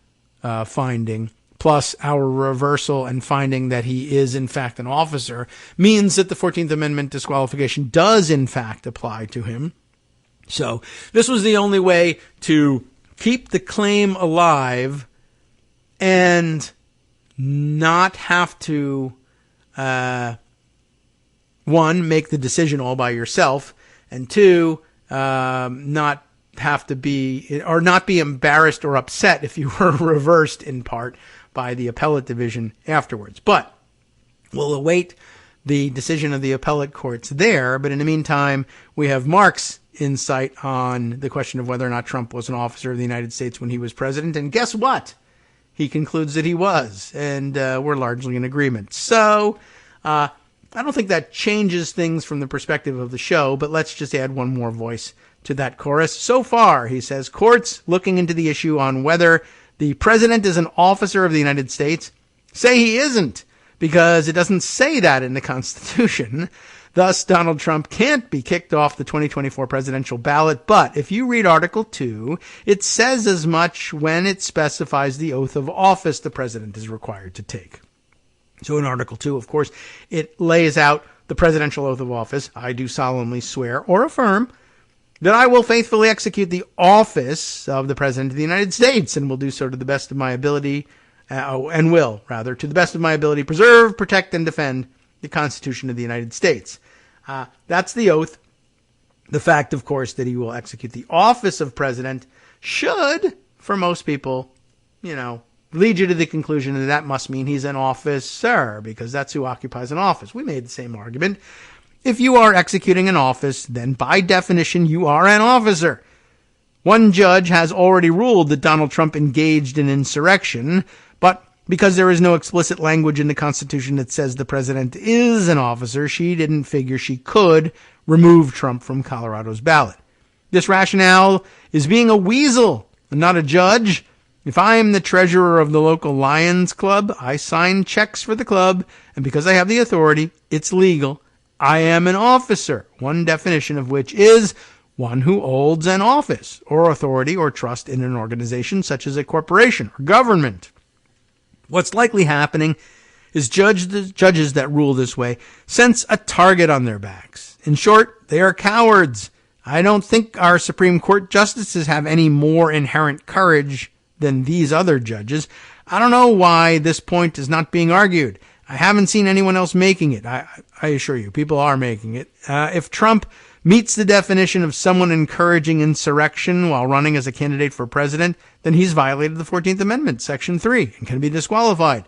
finding, plus our reversal and finding that he is in fact an officer, means that the 14th Amendment disqualification does in fact apply to him. So this was the only way to keep the claim alive and not have to, one, make the decision all by yourself, and two, not have to be, or not be embarrassed or upset if you were reversed in part by the appellate division afterwards. But we'll await the decision of the appellate courts there. But in the meantime, we have Mark's insight on the question of whether or not Trump was an officer of the United States when he was president. And guess what? He concludes that he was, and we're largely in agreement. So I don't think that changes things from the perspective of the show, but let's just add one more voice to that chorus. So far, he says, courts looking into the issue on whether the president is an officer of the United States say he isn't, because it doesn't say that in the Constitution. Thus, Donald Trump can't be kicked off the 2024 presidential ballot. But if you read Article 2, it says as much when it specifies the oath of office the president is required to take. So in Article 2, of course, it lays out the presidential oath of office. I do solemnly swear or affirm that I will faithfully execute the office of the President of the United States and will do so to the best of my ability, to the best of my ability, preserve, protect, and defend the Constitution of the United States. That's the oath. The fact, of course, that he will execute the office of president should, for most people, lead you to the conclusion that that must mean he's an officer, because that's who occupies an office. We made the same argument If you are executing an office, then by definition you are an officer. One judge has already ruled that Donald Trump engaged in insurrection, but because there is no explicit language in the Constitution that says the president is an officer, she didn't figure she could remove Trump from Colorado's ballot. This rationale is being a weasel and not a judge. If I am the treasurer of the local Lions Club, I sign checks for the club, and because I have the authority, it's legal. I am an officer, one definition of which is one who holds an office or authority or trust in an organization such as a corporation or government. What's likely happening is judges that rule this way sense a target on their backs. In short, they are cowards. I don't think our Supreme Court justices have any more inherent courage than these other judges. I don't know why this point is not being argued. I haven't seen anyone else making it. I assure you, people are making it. If Trump meets the definition of someone encouraging insurrection while running as a candidate for president, then he's violated the 14th Amendment, Section 3, and can be disqualified.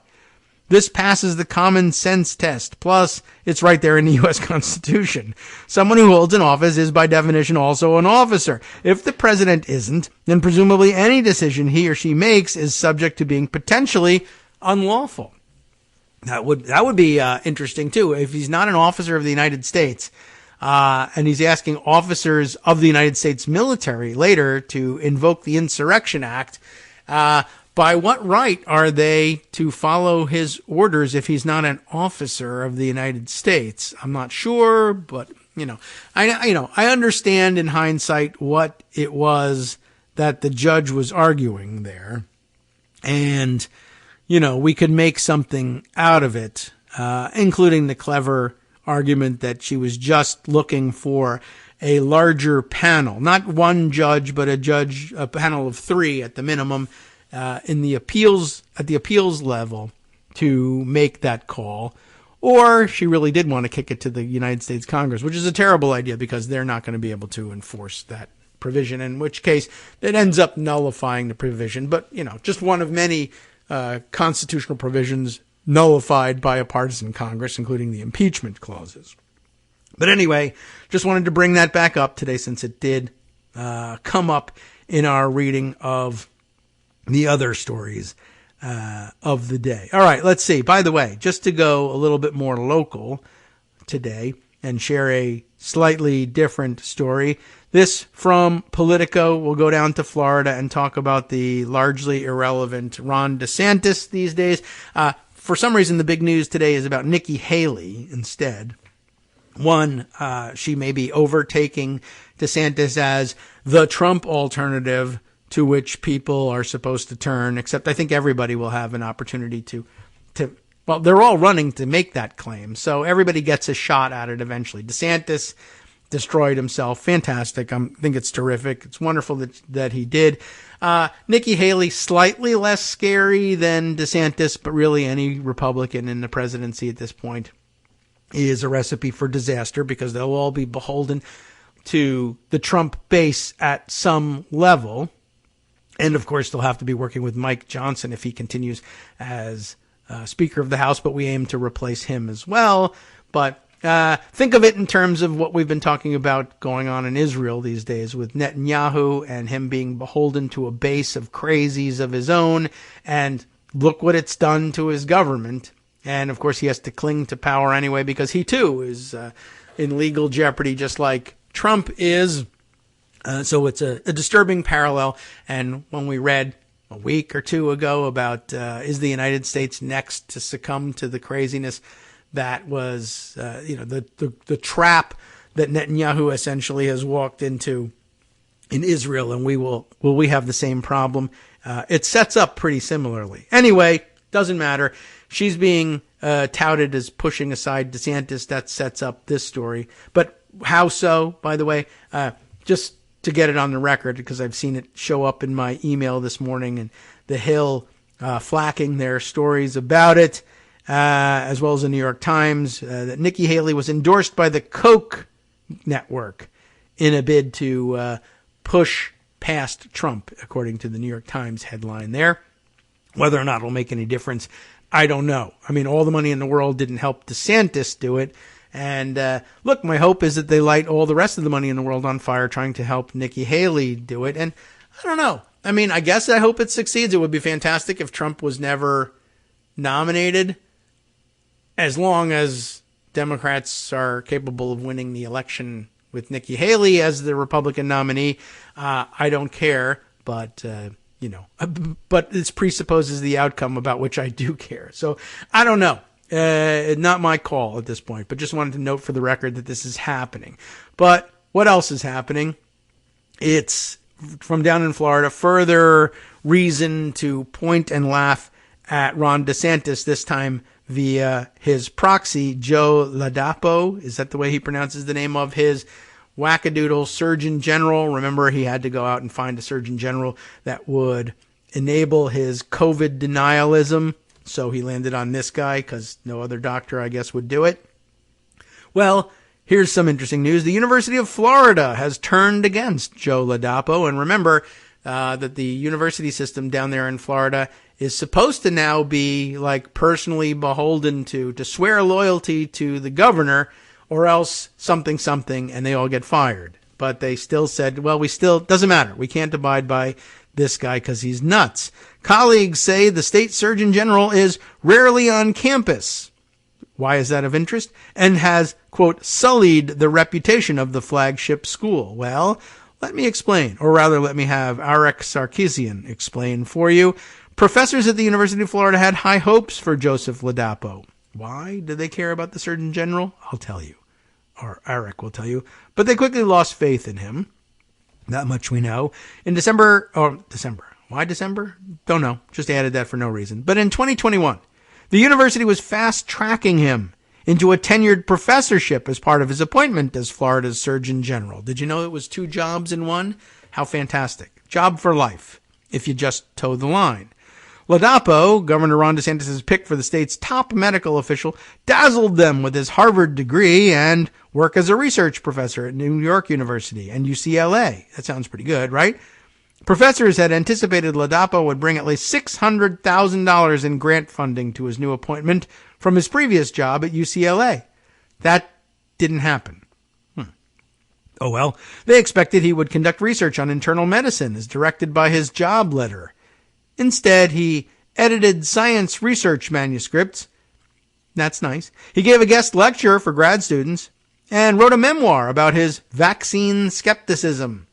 This passes the common sense test. Plus, it's right there in the U.S. Constitution. Someone who holds an office is by definition also an officer. If the president isn't, then presumably any decision he or she makes is subject to being potentially unlawful. That would be interesting too. If he's not an officer of the United States, and he's asking officers of the United States military later to invoke the Insurrection Act, by what right are they to follow his orders if he's not an officer of the United States? I'm not sure, but I understand in hindsight what it was that the judge was arguing there, and we could make something out of it, including the clever argument that she was just looking for a larger panel, not one judge, but a panel of 3 at the minimum, at the appeals level to make that call. Or she really did want to kick it to the United States Congress, which is a terrible idea because they're not going to be able to enforce that provision, in which case it ends up nullifying the provision. But, just one of many constitutional provisions nullified by a partisan Congress, including the impeachment clauses. But anyway, just wanted to bring that back up today since it did come up in our reading of the other stories of the day. All right, let's see. By the way, just to go a little bit more local today and share a slightly different story, this from Politico. We'll go down to Florida and talk about the largely irrelevant Ron DeSantis these days. For some reason, the big news today is about Nikki Haley instead. One, she may be overtaking DeSantis as the Trump alternative to which people are supposed to turn, except I think everybody will have an opportunity well, they're all running to make that claim, so everybody gets a shot at it eventually. DeSantis destroyed himself. Fantastic. I think it's terrific. It's wonderful that he did. Nikki Haley, slightly less scary than DeSantis, but really any Republican in the presidency at this point is a recipe for disaster because they'll all be beholden to the Trump base at some level. And, of course, they'll have to be working with Mike Johnson if he continues as Speaker of the House, but we aim to replace him as well. But think of it in terms of what we've been talking about going on in Israel these days with Netanyahu and him being beholden to a base of crazies of his own. And look what it's done to his government. And, of course, he has to cling to power anyway because he, too, is in legal jeopardy just like Trump is. So it's a disturbing parallel. And when we read a week or two ago about is the United States next to succumb to the craziness that was, the trap that Netanyahu essentially has walked into in Israel, and will we have the same problem? It sets up pretty similarly. Anyway, doesn't matter. She's being touted as pushing aside DeSantis. That sets up this story. But how so, by the way? Just to get it on the record, because I've seen it show up in my email this morning, and The Hill flacking their stories about it, as well as the New York Times, that Nikki Haley was endorsed by the Koch network in a bid to push past Trump, according to the New York Times headline there. Whether or not it'll make any difference, I don't know. I mean, all the money in the world didn't help DeSantis do it, And look, my hope is that they light all the rest of the money in the world on fire trying to help Nikki Haley do it. And I don't know. I mean, I guess I hope it succeeds. It would be fantastic if Trump was never nominated, as long as Democrats are capable of winning the election with Nikki Haley as the Republican nominee. I don't care, but but this presupposes the outcome about which I do care. So I don't know. Not my call at this point, but just wanted to note for the record that this is happening. But what else is happening? It's from down in Florida, further reason to point and laugh at Ron DeSantis, this time via his proxy, Joe Ladapo. Is that the way he pronounces the name of his wackadoodle Surgeon General? Remember, he had to go out and find a Surgeon General that would enable his COVID denialism. So he landed on this guy because no other doctor, I guess, would do it. Well, here's some interesting news. The University of Florida has turned against Joe Ladapo. And remember that the university system down there in Florida is supposed to now be like personally beholden to swear loyalty to the governor or else something, and they all get fired. But they still said, well, doesn't matter. We can't abide by this guy because he's nuts. Colleagues say the state surgeon general is rarely on campus. Why is that of interest? And has, quote, sullied the reputation of the flagship school. Well, let me explain, or rather let me have Arek Sarkisian explain for you. Professors at the University of Florida had high hopes for Joseph Ladapo. Why did they care about the Surgeon General? I'll tell you, or Arek will tell you. But they quickly lost faith in him. That much we know. In December. Why December? Don't know. Just added that for no reason. But in 2021, the university was fast-tracking him into a tenured professorship as part of his appointment as Florida's Surgeon General. Did you know it was 2 jobs in one? How fantastic. Job for life, if you just toe the line. Ladapo, Governor Ron DeSantis' pick for the state's top medical official, dazzled them with his Harvard degree and work as a research professor at New York University and UCLA. That sounds pretty good, right? Professors had anticipated Ladapo would bring at least $600,000 in grant funding to his new appointment from his previous job at UCLA. That didn't happen. Oh well, they expected he would conduct research on internal medicine as directed by his job letter. Instead, he edited science research manuscripts. That's nice. He gave a guest lecture for grad students and wrote a memoir about his vaccine skepticism.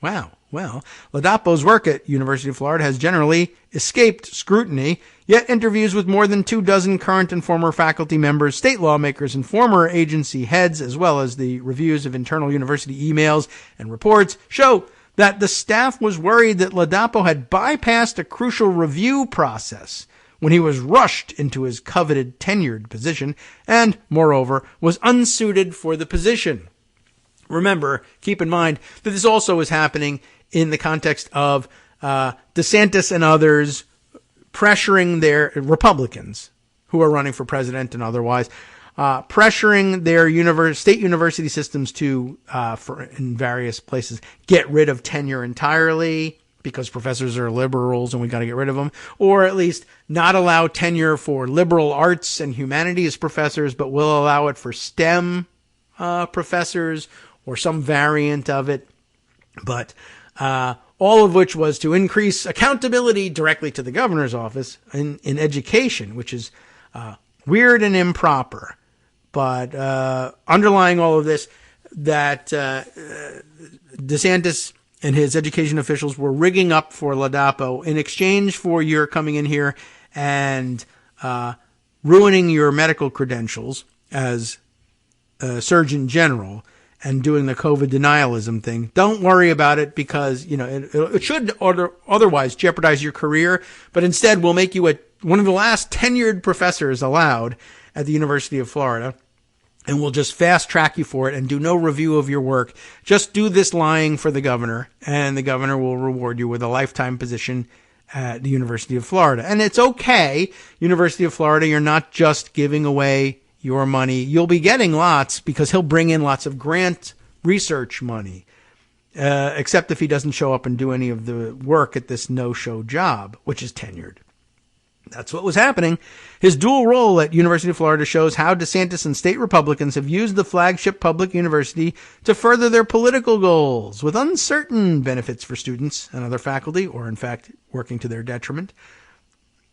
Wow. Well, Ladapo's work at University of Florida has generally escaped scrutiny, yet interviews with more than 24 current and former faculty members, state lawmakers, and former agency heads, as well as the reviews of internal university emails and reports, show that the staff was worried that Ladapo had bypassed a crucial review process when he was rushed into his coveted tenured position and, moreover, was unsuited for the position. Remember, keep in mind that this also is happening in the context of DeSantis and others pressuring their Republicans who are running for president and otherwise, pressuring their state university systems to, in various places, get rid of tenure entirely because professors are liberals and we got to get rid of them, or at least not allow tenure for liberal arts and humanities professors, but will allow it for STEM professors or some variant of it. But all of which was to increase accountability directly to the governor's office in education, which is weird and improper. But underlying all of this, that DeSantis and his education officials were rigging up for Ladapo in exchange for your coming in here and ruining your medical credentials as Surgeon General and doing the COVID denialism thing. Don't worry about it because, it should otherwise jeopardize your career, but instead we'll make you one of the last tenured professors allowed at the University of Florida, and we'll just fast track you for it and do no review of your work. Just do this lying for the governor, and the governor will reward you with a lifetime position at the University of Florida. And it's okay, University of Florida, you're not just giving away your money. You'll be getting lots because he'll bring in lots of grant research money, except if he doesn't show up and do any of the work at this no-show job, which is tenured. That's what was happening. His dual role at University of Florida shows how DeSantis and state Republicans have used the flagship public university to further their political goals, with uncertain benefits for students and other faculty, or in fact, working to their detriment.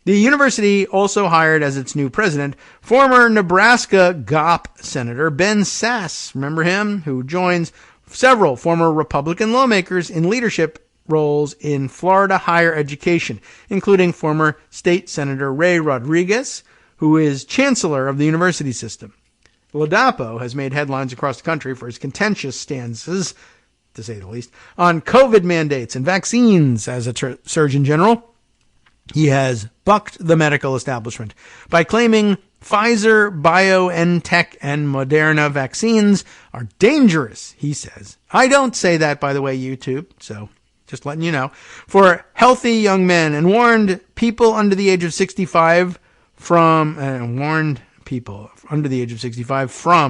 The university also hired as its new president former Nebraska GOP Senator Ben Sasse, remember him, who joins several former Republican lawmakers in leadership roles in Florida higher education, including former State Senator Ray Rodriguez, who is chancellor of the university system. Ladapo has made headlines across the country for his contentious stances, to say the least, on COVID mandates and vaccines. As a Surgeon General, he has bucked the medical establishment by claiming Pfizer, BioNTech, and Moderna vaccines are dangerous, he says. I don't say that, by the way, YouTube, so just letting you know, for healthy young men, and warned people under the age of 65 from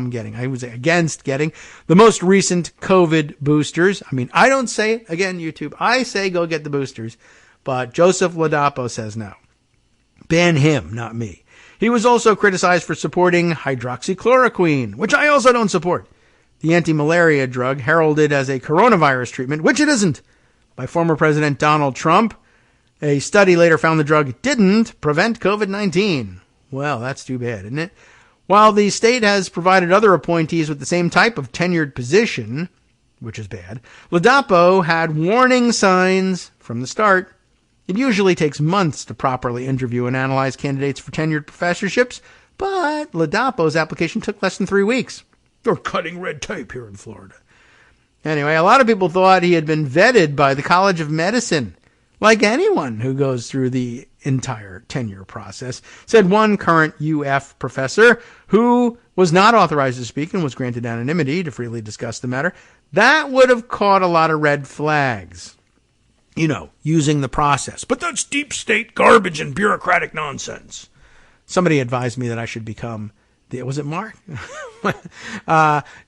getting, I was against getting the most recent COVID boosters. I mean, I don't say, again, YouTube, I say go get the boosters, but Joseph Ladapo says no. Ban him, not me. He was also criticized for supporting hydroxychloroquine, which I also don't support. The anti-malaria drug heralded as a coronavirus treatment, which it isn't, by former President Donald Trump. A study later found the drug didn't prevent COVID-19. Well, that's too bad, isn't it? While the state has provided other appointees with the same type of tenured position, which is bad, Ladapo had warning signs from the start. It usually takes months to properly interview and analyze candidates for tenured professorships, but Ladapo's application took less than 3 weeks. They're cutting red tape here in Florida. Anyway, a lot of people thought he had been vetted by the College of Medicine, like anyone who goes through the entire tenure process, said one current UF professor who was not authorized to speak and was granted anonymity to freely discuss the matter. That would have caught a lot of red flags, you know, using the process. But that's deep state garbage and bureaucratic nonsense. Somebody advised me that I should become was it Mark?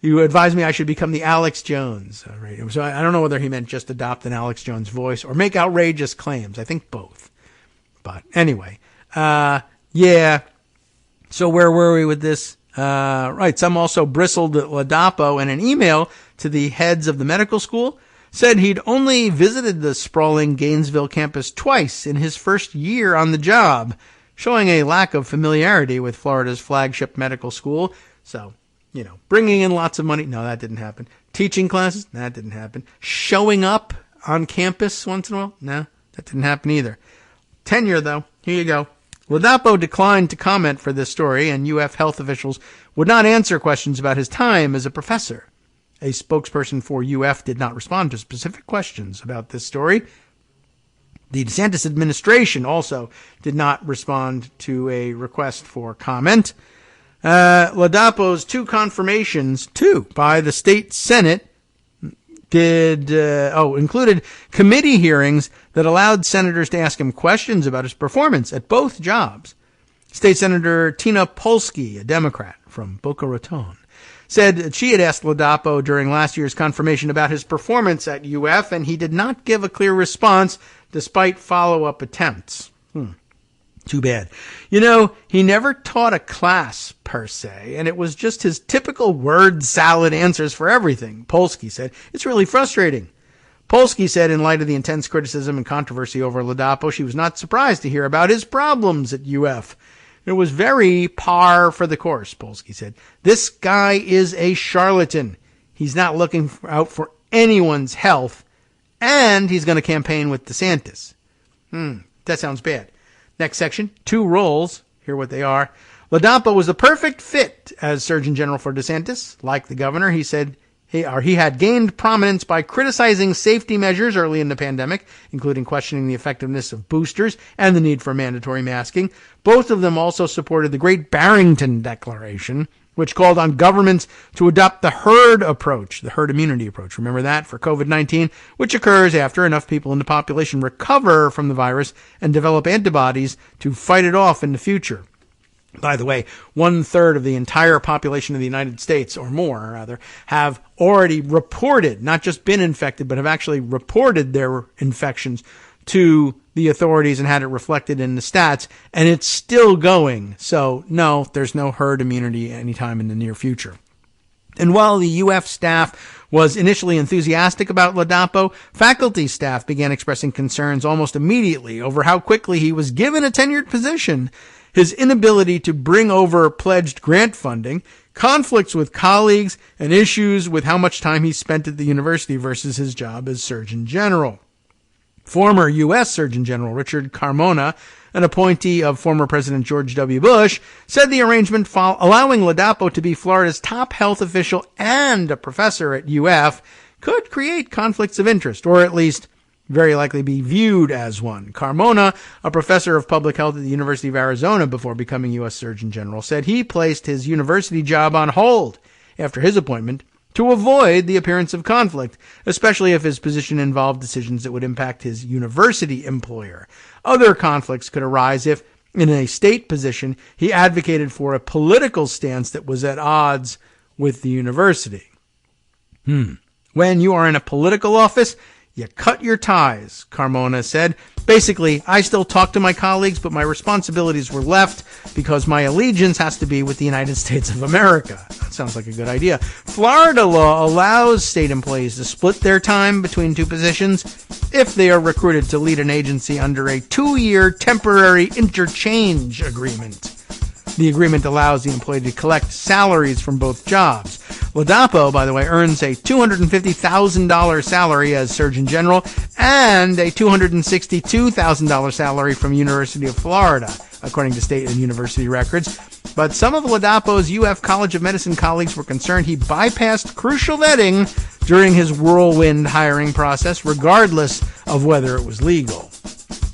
You advised me I should become the Alex Jones. Right? So I don't know whether he meant just adopt an Alex Jones voice or make outrageous claims. I think both. But anyway, yeah. So where were we with this? Right. Some also bristled at Ladapo, in an email to the heads of the medical school, said he'd only visited the sprawling Gainesville campus twice in his first year on the job, showing a lack of familiarity with Florida's flagship medical school. So, you know, bringing in lots of money. No, that didn't happen. Teaching classes. That didn't happen. Showing up on campus once in a while. No, that didn't happen either. Tenure, though. Here you go. Ladapo declined to comment for this story, and UF health officials would not answer questions about his time as a professor. A spokesperson for UF did not respond to specific questions about this story. The DeSantis administration also did not respond to a request for comment. Ladapo's two confirmations, by the state Senate, included committee hearings that allowed senators to ask him questions about his performance at both jobs. State Senator Tina Polsky, a Democrat from Boca Raton, said that she had asked Ladapo during last year's confirmation about his performance at UF, and he did not give a clear response despite follow-up attempts. Too bad. You know, he never taught a class, per se, and it was just his typical word salad answers for everything, Polsky said. It's really frustrating. Polsky said in light of the intense criticism and controversy over Ladapo, she was not surprised to hear about his problems at UF. It was very par for the course, Polsky said. This guy is a charlatan. He's not looking out for anyone's health, and he's going to campaign with DeSantis. That sounds bad. Next section, 2 roles. Here what they are. Ladapo was the perfect fit as Surgeon General for DeSantis. Like the governor, he said he had gained prominence by criticizing safety measures early in the pandemic, including questioning the effectiveness of boosters and the need for mandatory masking. Both of them also supported the Great Barrington Declaration, which called on governments to adopt the herd approach, the herd immunity approach. Remember that for COVID-19, which occurs after enough people in the population recover from the virus and develop antibodies to fight it off in the future. By the way, 1/3 of the entire population of the United States, or more rather, have already reported, not just been infected, but have actually reported their infections to the authorities and had it reflected in the stats, and it's still going. So no, there's no herd immunity anytime in the near future. And while the UF staff was initially enthusiastic about Ladapo, faculty staff began expressing concerns almost immediately over how quickly he was given a tenured position, his inability to bring over pledged grant funding, conflicts with colleagues, and issues with how much time he spent at the university versus his job as Surgeon General. Former U.S. Surgeon General Richard Carmona, an appointee of former President George W. Bush, said the arrangement allowing Ladapo to be Florida's top health official and a professor at UF could create conflicts of interest, or at least very likely be viewed as one. Carmona, a professor of public health at the University of Arizona before becoming U.S. Surgeon General, said he placed his university job on hold after his appointment to avoid the appearance of conflict, especially if his position involved decisions that would impact his university employer. Other conflicts could arise if, in a state position, he advocated for a political stance that was at odds with the university. When you are in a political office, you cut your ties, Carmona said. Basically, I still talk to my colleagues, but my responsibilities were left because my allegiance has to be with the United States of America. That sounds like a good idea. Florida law allows state employees to split their time between two positions if they are recruited to lead an agency under a 2-year temporary interchange agreement. The agreement allows the employee to collect salaries from both jobs. Ladapo, by the way, earns a $250,000 salary as Surgeon General and a $262,000 salary from University of Florida, according to state and university records. But some of Ladapo's UF College of Medicine colleagues were concerned he bypassed crucial vetting during his whirlwind hiring process, regardless of whether it was legal.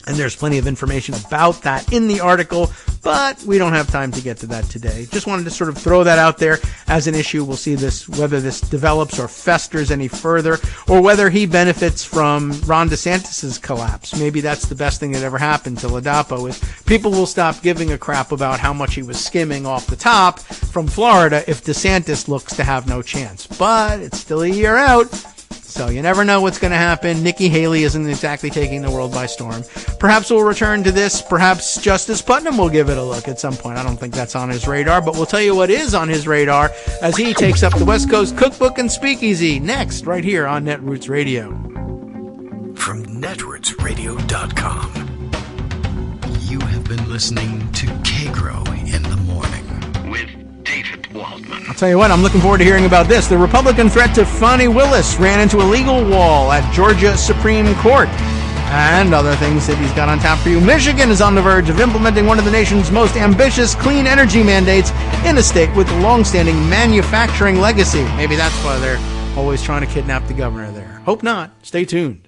And there's plenty of information about that in the article, but we don't have time to get to that today. Just wanted to sort of throw that out there as an issue. We'll see whether this develops or festers any further, or whether he benefits from Ron DeSantis' collapse. Maybe that's the best thing that ever happened to Ladapo, is people will stop giving a crap about how much he was skimming off the top from Florida if DeSantis looks to have no chance. But it's still a year out, so you never know what's going to happen. Nikki Haley isn't exactly taking the world by storm. Perhaps we'll return to this. Perhaps Justice Putnam will give it a look at some point. I don't think that's on his radar, but we'll tell you what is on his radar as he takes up the West Coast Cookbook and Speakeasy next, right here on Netroots Radio. From netrootsradio.com, you have been listening to Kagro in the Morning with David Waldman. I'll tell you what, I'm looking forward to hearing about this. The Republican threat to Fani Willis ran into a legal wall at Georgia Supreme Court. And other things that he's got on tap for you. Michigan is on the verge of implementing one of the nation's most ambitious clean energy mandates in a state with a long-standing manufacturing legacy. Maybe that's why they're always trying to kidnap the governor there. Hope not. Stay tuned.